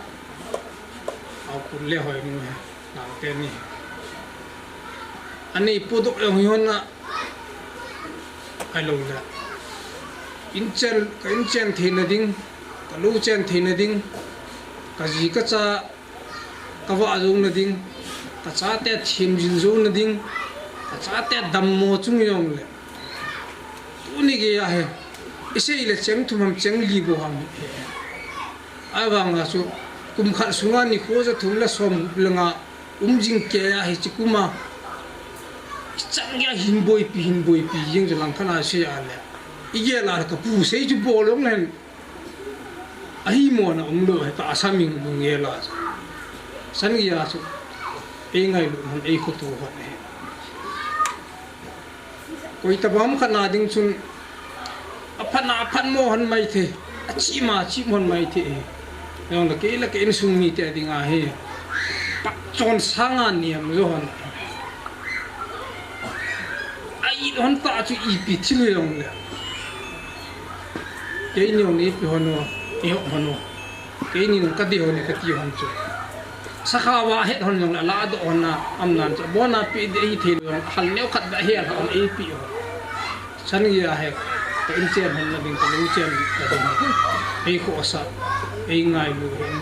เอาคุณเลี้ยหอยมือหนังเต้นนี่อันนี้พูดถึงหิวันนะไอ้ลงละอินเจนเทนดิ้งกับลูเจนเทนดิ้งกับจีก็จะกับว่าจงนดิ้งกับจ้าแต่ทีมจินจงนดิ้งกับจ้าแต่ดำโมจุงยองเลยตัวนี้ก็ยังไอ้เสียเลยเจ้าทุ่มเจ้าลีโบฮัมไอ้บางอ่ะสุกุมขัดสุงานี่โคจะทุ่มละสมเรื่องอ่ะจิงเกียร์ให้จิกุมาจังยาหินบอยปียังจะหลังขนาดเสียอะไรอีเกล่ะกับผู้เสียจุบอลงนั่นไอ้หมอนะเลยตาสามิงบุงเกล่ะสันกิยาสุเองไงลูกมันไอ้ขุตัวหันเนี่ยก็อีตาบ้ามขนาดดิ้งซุนอพันโมหันไม่เทชิมันไม่เทยังละเกอินซุงมีแต่ดิ้งอ่ะเฮปักจอนสังอันเนี่ยมันจะหันอีหอนตาจุอีปีที่เลยองเลยเกนี่องนี่ปีหอนวะอีหอนวะเกนี่องกัดดีหอนนี่กัดดีหอนจุสักขาวะเฮ็ดหอนยองละลาดหอนนะอำนันจะบ่นาปีเดียทีเลยหันเลี้ยวขัดแบบเฮียหอนอีปีหอนฉันยี่อะเฮ็ดแต่อินเจนหอนละดิ้งแต่อินเจนละดิ้งไอ้ข้อสัตไอ้ง่ายลูกเห็น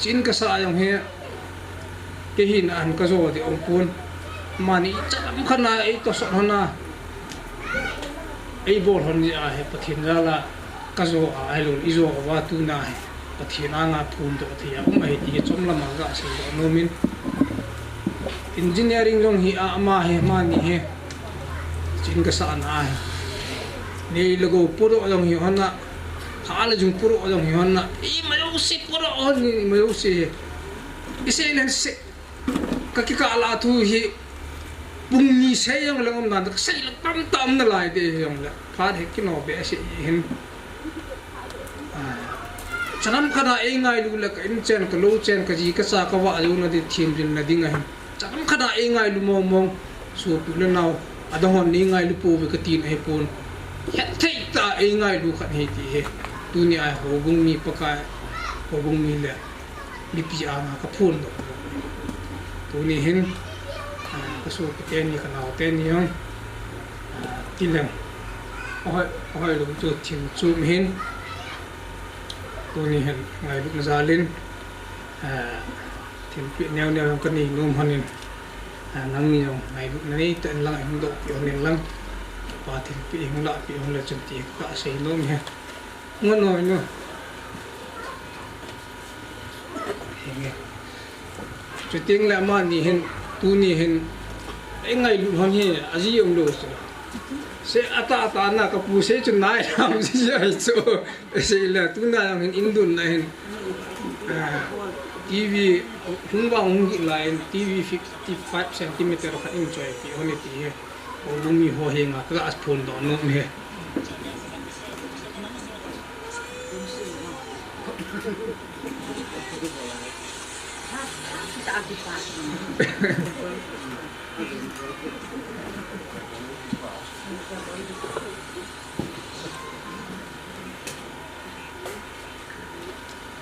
จินกษาอย่างเฮียเกหินอันก็โจที่องค์ปูนมานี่จะทำขนาดไอ้ตัวสดหน้าไอ้บอลคนนี้อ่ะปะเทียนละละก็จะไอ้ลุงอีโจว่าตูน่าปะเทียนงาพูนตัวเทียมไม่ดีจอมละมังกะสิโนมิน engineering ตรงนี้อ่ะมาเฮมานี่เฮจินก็สานอ่ะนี่ลูกปุโรตรงนี้ฮอนน่ะข้าเลยจุงปุโรตรงนี้ฮอนน่ะอีไม่รู้สิปุโรฮอนนี่ไม่รู้สิอีเส้นนั้นสิก็คิดว่าลาทูฮีปุ่งนี้ใช่ยังเรื่องนั้นแต่ใช่แล้วตั้มนั่นแหละเดียวเลยพาเด็กกินเอาไปใช่เห็นฉะนั้นขณะเองไงลูกเล็กอินเจนกับลูเจนกับจีก็สักว่าอยู่นั่นที่ทีมจินนั่นดิ่งไงฉะนั้นขณะเองไงลูกมองสูบอยู่แล้วอาดอนนี่ไงลูกปูไปกตีนให้ปูนเฮ็ดที่ตาเองไงลูกขันให้ที่ตัวนี้ไอ้หัวบุ้งมีปากกาหัวบุ้งมีเลยมีปีอากับพูนตัวนี้เห็น kasu pite ni kanau te ni yong tileng oi lu chu thim chu hin tu ni hen ngai lu zalin thim pi neo neo kan ni num hanin nang ni yong ngai lu nei ten lang hung do pi ong lang pa thim pi hung la pi hung la chum ti ka sei nom he ngon noi no chu ting la ma ni hen tu ni hen ngai lu hon he aji yong lo se ata na ka pu se chun nai ram si ai chu se la tu na yang indun na hin TV hung ba hung gi line TV 55 cm ka enjoy pi honi ti he o lumi ho he nga ka as phone do no me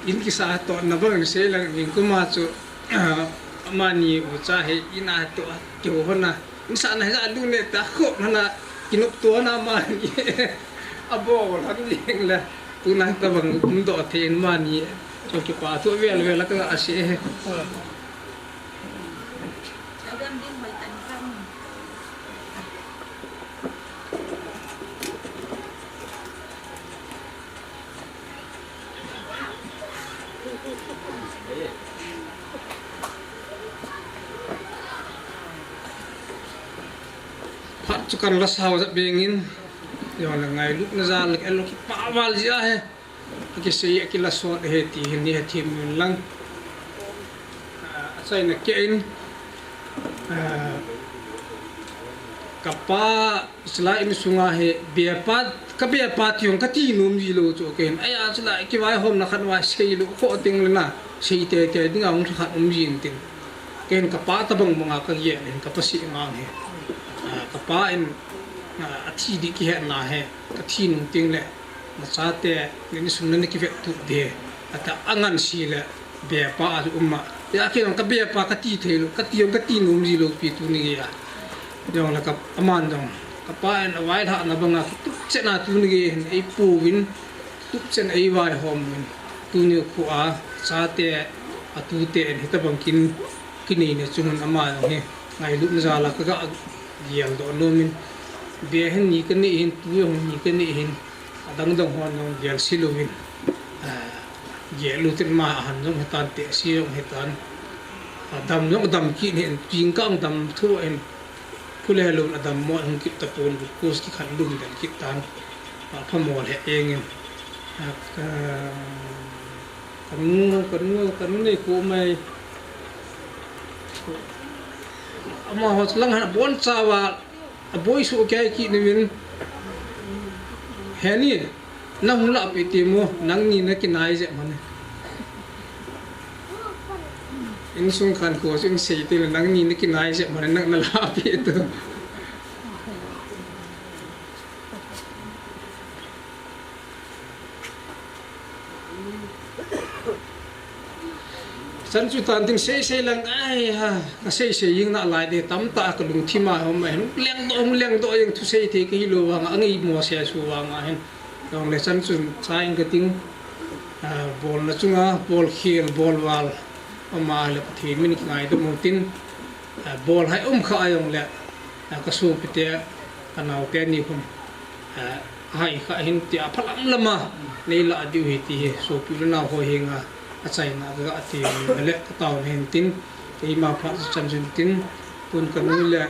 in kisah to na bang se lang in kuma chu mani u cha he ina to jo hona in sa na za lu ne ta kho na kinop to na mani abo la ling la tu na ta bang kum do the mani cho ki pa to vel vel ka ase he kan la saw za bengin yo la ngai lu na za lek elo ki pa wal ja he ki se ki la so he ti hin ni he thim lang sai na ke in kapa sla in sunga he be pat yong ka ti num ji lo cho ken aya sla ki wai hom na khan wa sei lu ko ting na sei te ding ang khat jin tin ken kapa ta bang mga ka ye len kapasi ngang he kapa in athi di ki na he ka thi nung ting le ma cha te ni sum na ki ve tu de ata angan si le be pa umma ya ke ka be pa ka ti the lo ka ti yong ka ti num ji lo pi tu ni ya yong la ka aman dong kapa in wai tha na banga tu che na tu ni ge ei pu win tu chen ei wai hom win tu ni khu a cha te atu te en hita bang kin kini ne chung ama he ngai lu na za la ka giang do no min be hen ni kan ni hin tu yong ni kan ni hin adang dong hon no giang siluwin ye lu tin ma han jong hetan te si yong hetan adam yong adam ki ni jing kang dam thu en phule lu adam mo hung ki ta pon ku ki khan lum dan ki tan pha mo le eng kan ni ko mai ama hot lang han bon chawa boy su kai ki ni win heni nang la pe ti mo nang ni na ki nai je man in sung khan ko sing sei te nang ni na ki nai je man nang na la pe to san chu tan ting sei lang ai ha ka sei ying na lai de tam ta ka lung thima hom hen leng do yang thu sei the ki lo wa angi mo se su wa ma hen dong le san chu chaing ka ting bol na chunga bol khil bol wal ama le thi min ngai do mo tin bol hai kha ayong le ka su pite kanau te ni khum hai kha hin ti a phalam lama nei la diu hi ti so pi na ho hinga achai na ga ati le ka taw hen tin ei ma pha chan jin tin pun ka nu le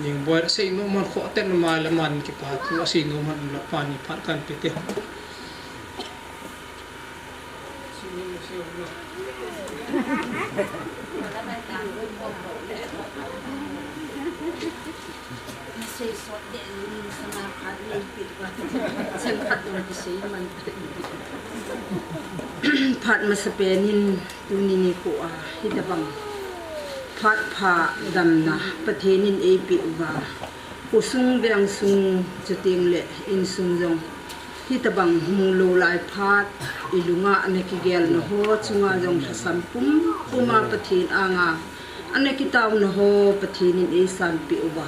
ning boy sei no man kho ten ma la man ki pa tu sei no man la pa ni phat kan pe te sei so de ni sana phat le pi ko sen phat do ki sei man phat ma sa pe nin tu ni ko a hi da bang phat pha dam na pathenin e pi wa kusung bang sung chuting le in sung jong hi ta bang mu lo lai phat ilunga ne ki gel no ho chunga jong sam pum kuma pathin anga anakitaw na ho patinin isan pi uba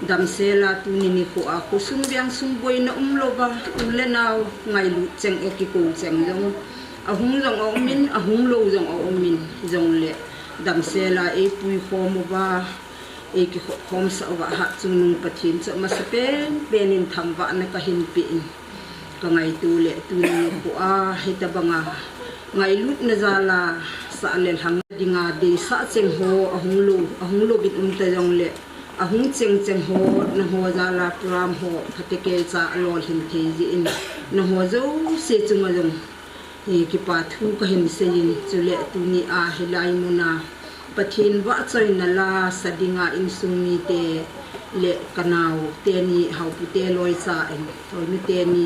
damsela tuniniko ako sumbiang sumboy na umloba ulenaw ngay lutseng ekiko tseng jong ahung jong omin ahung lo jong omin jong le damsela e pui khomo ba e ki khom sa wa ha chunung pathin cha masapen benin thamba na kahin pi ka ngai tu le tuniniko a hitabanga ngai lut na zala sa alel hang dinga de sa cheng ho ahung lo bit ta jong le ahung cheng ho na ho zala pram ho phateke cha lol hin the ji in na ho zo se chunga jong e ki pa thu ka hin se yin chule tu ni a helai muna pathin wa choi na la sadinga in sumi te le kanau te ni hau pu te loi cha en to ni te ni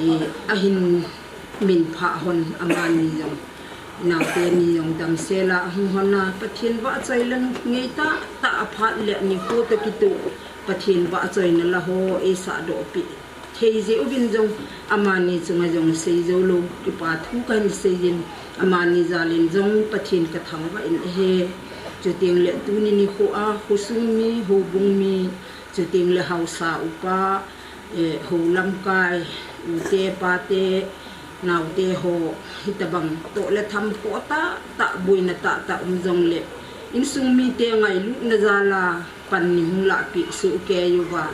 e ahin min pha hon amani jong na te ni yong dam sela hung hona pathin wa choi lan ngei ta aphat le ni ko ta ki tu pathin wa choi na la ho e sa do pi thei je ubin jong amani chunga jong sei zo lo ki pa thu kan sei jin amani zalin jong pathin ka thang wa in he chuting le tu ni kho a khusung mi ho bung mi chuting le hausa upa e ho lam kai u te pa te nào te ho hitabang to le tham ko ta bui na ta jong le in sung mi te ngai lu na zala pan ni hung la pi su ke yu wa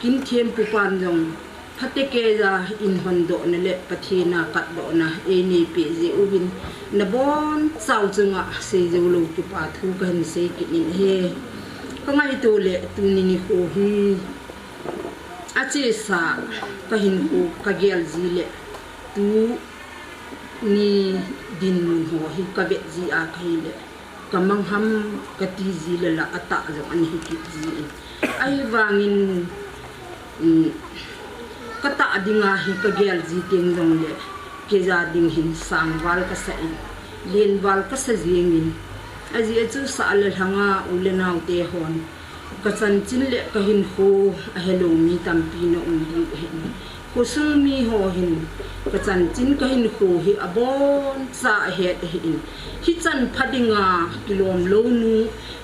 kin thiem pu pan jong phate ke za in hon do na le pathina kat do na e ni pi ji ubin na bon sau chunga se jo lo ki pa thu kan se ki in he ka ngai to le tu ni ko hi ache sa ka hin ko ka gel ji le tu ni din mun ho hi ka vet ji a khai le kamang ham ka ti ji le la ata jo an hi ki ji ai wangin ka ta dinga hi ka gel ji ting dong le ke za ding hin sang wal ka sa in len wal ka sa jingin aji chu sa le hanga ulenaw te hon ka chan chin le ka hin ho a hello mi tampi no umdi hin kusung mi ho hin ka chan chin ka hin ho hi abon sa het hin hi chan phadinga kilom lo nu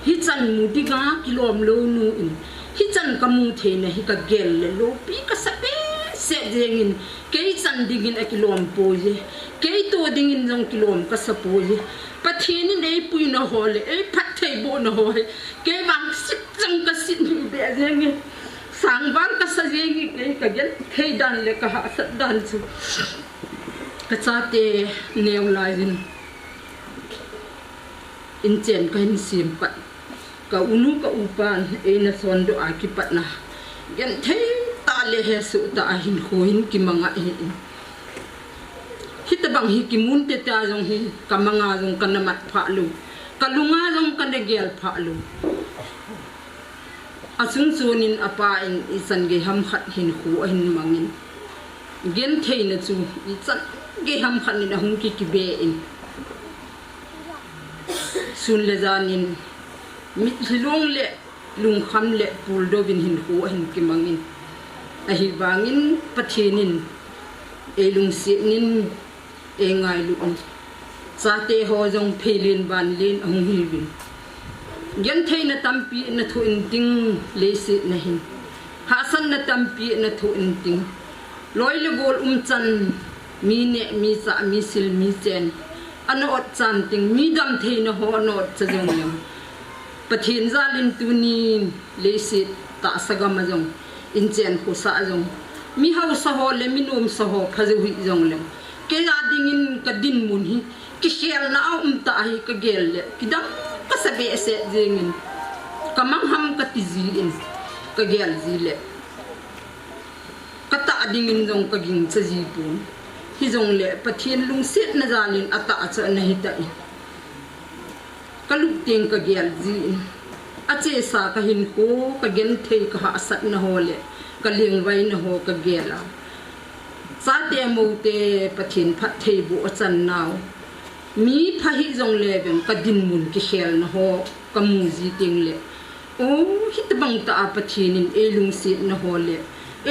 hi chan mudiga kilom lo nu in hi chan kamu the na hi ka gel le lo pi ka sa pe se jengin ke chan digin a kilom po je ke to dingin jong kilom ka sa po je pathini nei pui na ho le e phat thei bo na ho ke wang sit jang ka sit mi be jengin sang wang ka sa jengi ke ka gel thei dan le ka ha sa dan chu ka cha te neu lai jin in chen ka hin sim pat ka unu ka upan e na son do a ki pat na gen thei ta le he su ta hin khoin ki manga hin hitabang hi ki mun te ta jong hi ka manga jong kanamat pha lu kalunga jong kan de gel pha lu asung chunin apa in isan ge ham khat hin khu hin mangin gen thei na chu i chan ge ham khat ni na hung ki be in sun le zanin mit hilong le lung kham le pul do bin hin khu hin ki mangin a hi wangin pathinin e lung si nin e ngai lu on sa te ho jong phelin ban lin hung hi bin gen thei na tampi na thu in ting le si na hin ha san na tampi na thu in ting loi le gol chan mi ne mi sa mi sil mi chen ano ot chan ting mi dam thei na ho no cha jong yam pathin zalin tu ni le si ta sagam jong in chen ko sa jong mi hau sa ho le mi nom sa ho phazu hi jong le ke ya dingin ka din mun hi ki shel na ta hi ka gel le kidam ka sabe se jengin kamang ham ka tizi in ka gel ji le ka ta dingin jong ka ging cha ji pun hi jong le pathin lung sit na zanin ata cha na hi ta ka luk ting ka gel ji ache sa ka hin ko ka gen thei ka ha sat na ho le ka ling vai na ho ka gela sa te mo te pathin phat thei bu chan naw mi phahi jong le bem ka din mun ki khel na ho ka mu ji ting le o hit bang ta pathin in e lung sit na ho le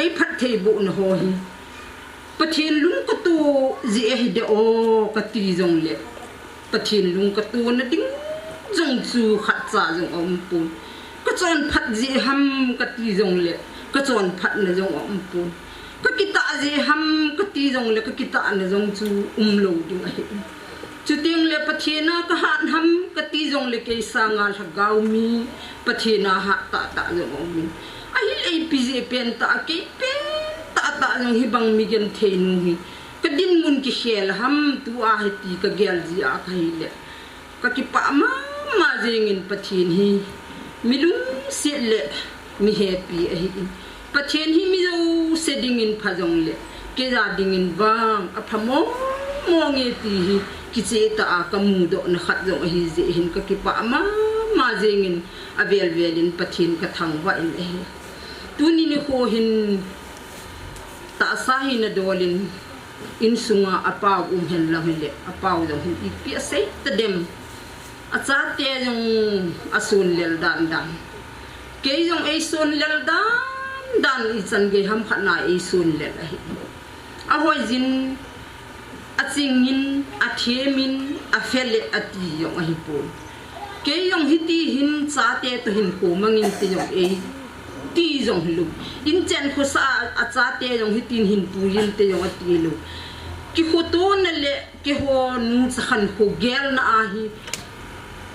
e phat thei bu na ho hi pathin lung ka tu ji e de o ka ti jong le pathin lung ka tu na ding jong chu khat cha jong om pun ka chon phat ji ham ka ti jong le ka chon phat na jong om pun ka kita ji ham ka ti jong le ka kita na jong chu lo ding a chu ting le pathina ka han ham ka ti jong le ke sanga tha gau mi pathina ha ta jong om mi a hi le pi je pen ta ke pe ta jong hi bang mi gen the nu hi ka din mun ki khel ham tu a hi ti ka gel ji a khai le ka ki pa ma jengin pathin hi milung se le mi happy a hi pathin hi mi zo setting in phajong le ke ra ding in bang a phamo mo nge ti hi ki che ta a ka mu do na khat jong hi je hin ka ki pa ma jengin a velin pathin ka thang wa in e tu ni ho hin ta sa hi na dolin in sunga apaw hen lang hele apaw dong hin ipi sei ta dem acha te jong asun lel dan ke jong ei sun lel dan i chan ge ham khana ei sun lel a hoi jin a chingin a themin a fele ati yong a hi pon ke yong hiti hin cha te to hin ko mangin te yong ei ti jong lu in chen kho sa a cha te jong hitin hin pu yin te jong a ti lu ki khoto na le ke ho nu sa khan ko gel na a hi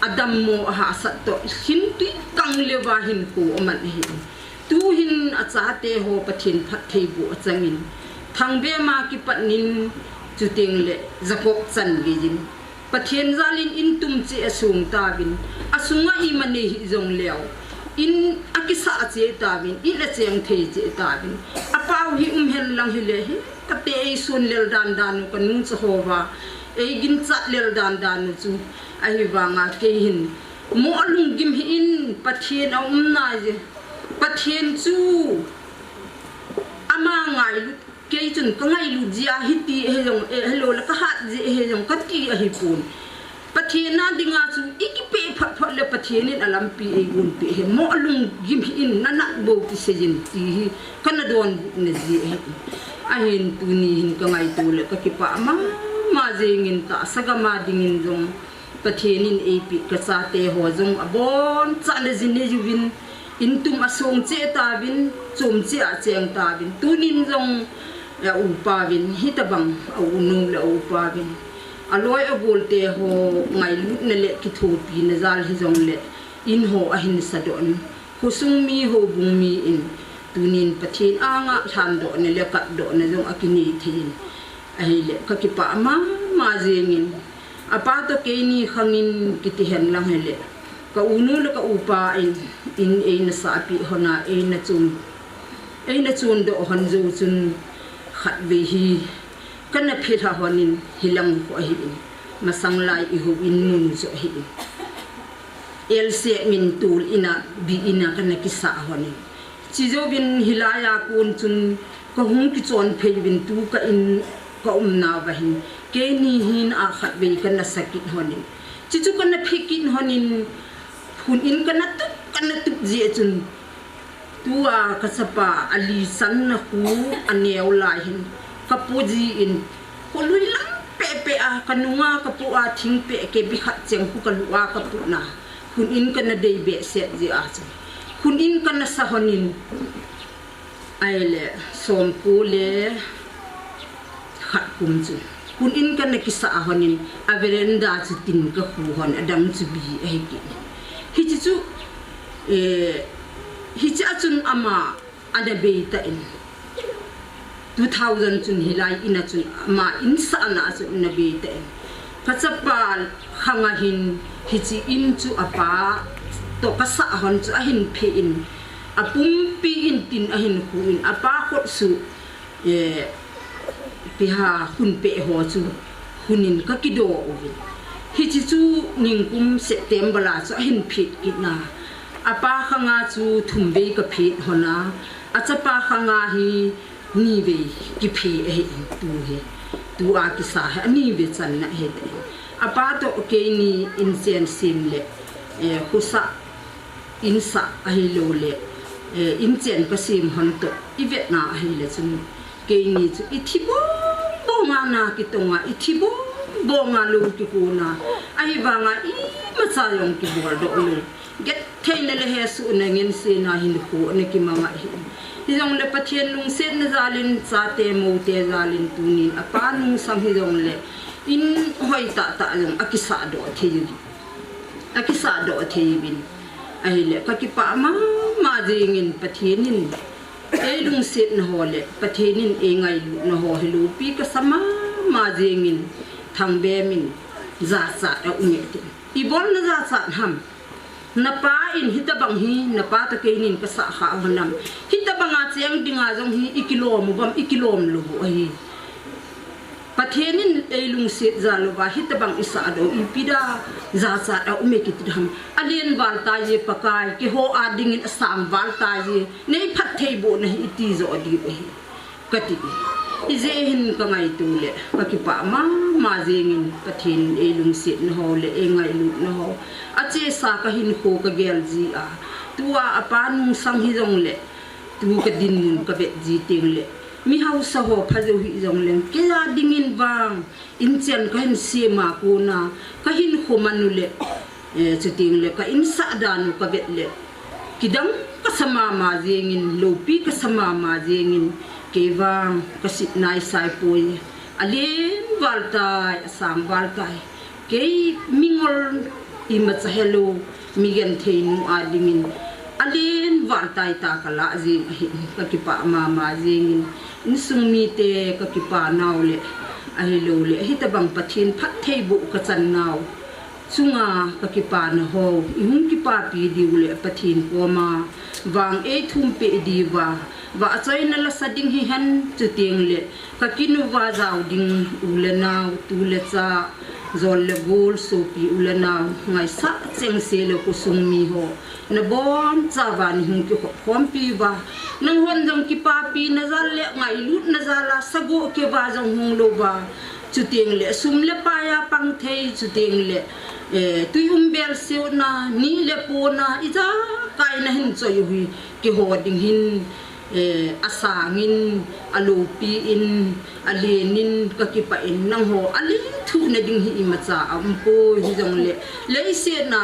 adam mo ha sa to hin ti kang le wa hin ko man hi tu hin a cha te ho pathin phat thei bu a changin thang be ma ki patnin chu ting le zakop chan gi jin pathin zalin in tum che asung ta bin asunga I mane hi jong leo in akisa che ta bin in a cheng thei che ta bin apaw hi hel lang hi le hi ka te ei sun lel dan ka nun cha howa ei gin cha lel dan chu a hi wanga ke hin mo lung gim hi in pathin a na je pathin chu ama ngai lu ke chun ka ngai lu jia hi ti he jong hello la ka hat je he jong ka ti a hi pun pathin na dinga chu ikipe phat le pathin in alam pi ei gun pi he mo lung gim hi in na bo ti se jin ti kana don ne ji he ahin tu ni hin ka ngai tu le ka ki pa ma jengin ta sagama dingin jong pathenin ap ka cha te ho jong abon cha le jin ne juwin in tum asong che ta bin chom che a cheng ta bin tunin jong ya u pa bin hitabang au nu le u pa bin aloi abol te ho ngai lu ne le ki thu pi na zal hi jong le in ho ahin sadon khusung mi ho bung mi in tunin pathin anga than do ne le kat do ne jong akini thin ai le ka ki pa ma jengin apa to ke ni khangin kiti hen lang hele ka unu le ka upa in e na sa pi hona e na chun do han zo chun khat ve hi kana phira honin hilang ko hi masang lai I hu in mun zo hi el se min tul ina bi ina kana ki sa honin chizo bin hilaya kun chun ko hung ki chon phei bin tu ka in ka na ba hin ke ni hin a khat be kana sakit honin chichu kana phikin honin hun in kana tu je chun tua kasapa ali san na ku aneu lai hin kapuji in kolui lang pe a kanunga kapu a thing pe ke bi khat cheng ku kalua kapu na hun in kana dei be set ji a chu hun in kana sa honin aile som ku le khat kum chu hun in kana ki sa honin averenda chu tin ka khu hon adam chu bi ai ki hi chu hi chun ama ada beita in 2000 chun hilai ina chun ama insa na chun na beita in kachapa khanga hin hi chi in chu apa to kasa hon chu ahin phe in apum pi in tin ahin khu in apa khot su piha hun pe ho chu hunin ka kido ovi hi chi chu ningkum September la chu ahin phe kitna apa khanga chu thumbe ka phe hona achapa khanga hi ni ve ki phe he tu he tu a ki sa he ni ve chan na he te apa to ke ni insen sim le khusa insa a hi lo le inchen ka sim hon to I vet na hi le chun ke ni chu I thibo bo nga na ki tonga I thibo bo nga lo ki ko na ai ba nga I masa yang ki bol do lu get thei le he su na ngin se na hin ko ne ki manga hi hizong le pathian lung set na zalin sa te mo te zalin tunin apa nung sang hizong le in hoi ta yung akisa do thei akisa do thei bin ai le ka ki pa ma jingin pathianin e lung set na ho le pathianin e ngai na ho helu pi ka sama ma jingin thang be min za sa da umete i bol na za sa ham na pa in hitabang hi na pa ta kainin ka sa kha hanam hitabanga cheng dinga jong hi ikilom bam ikilom lu hi pathenin elung set za lo ba hitabang isa do ipida za sa da umeki tidham alien wal ta ye pakai ki ho adingin asam wal ta ye nei phat thei bo na iti zo di hi kati izehin ka ngai tu le pakipa ma jengin pathin elung set na ho le e ngai lu na ho ache sa ka hin ko ka gel ji a tua apanu sang hi jong le tu ka din mun ka be ji ting le mi hau sa ho phajo hi jong le ke ya dingin bang in chen ka hin se ma ko na ka hin ko manu le che ting le ka in sa dan ka be le kidang ka sama ma jengin lopi ka sama ma jengin kevang kasit nai sai poi alien waltai sam waltai ke mingol imat hello migen theinu adingin alien waltai ta kala jing ka kipa ma jingin insumi te ka kipa naule ahilo le hitabang pathin phat theibu ka chan naw chunga ka kipa na ho ihung kipa pi diule pathin ko ma wang e thum pe diwa wa choi na la sading hi han chu tiang le ka kinu wa zaw ding ulena tule cha zol le gol so pi ulena ngai sa cheng se le ku sung mi ho na bon cha wa ni hung ki khom pi wa nang hon jong ki pa pi na zal le ngai lut na zala sago ke wa jong hung lo ba chu tiang le sum le pa ya pang thei chu tiang le tuyum bel seo na ni le po na ija kai na hin choi hui ki ho ding hin asangin alupi in alinin kakipa in nang ho ali thu na ding hi imacha ampo hi jong le se na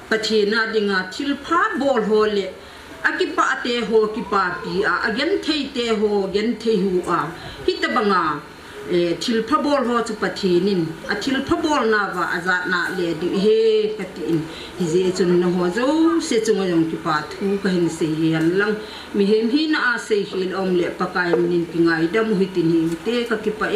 pathina dinga thil pha bol ho le akipa ate ho kipa pi a again thei te ho gen thei hu a hitabanga thil pha bol ho chu pathinin a thil pha bol na wa azat na le di he katin hi je chun na ho zo se chung jong kipa thu ka hin se yan lang mi hem hi na a se hil om le pakai min ki ngai dam hi tin hi te ka kipa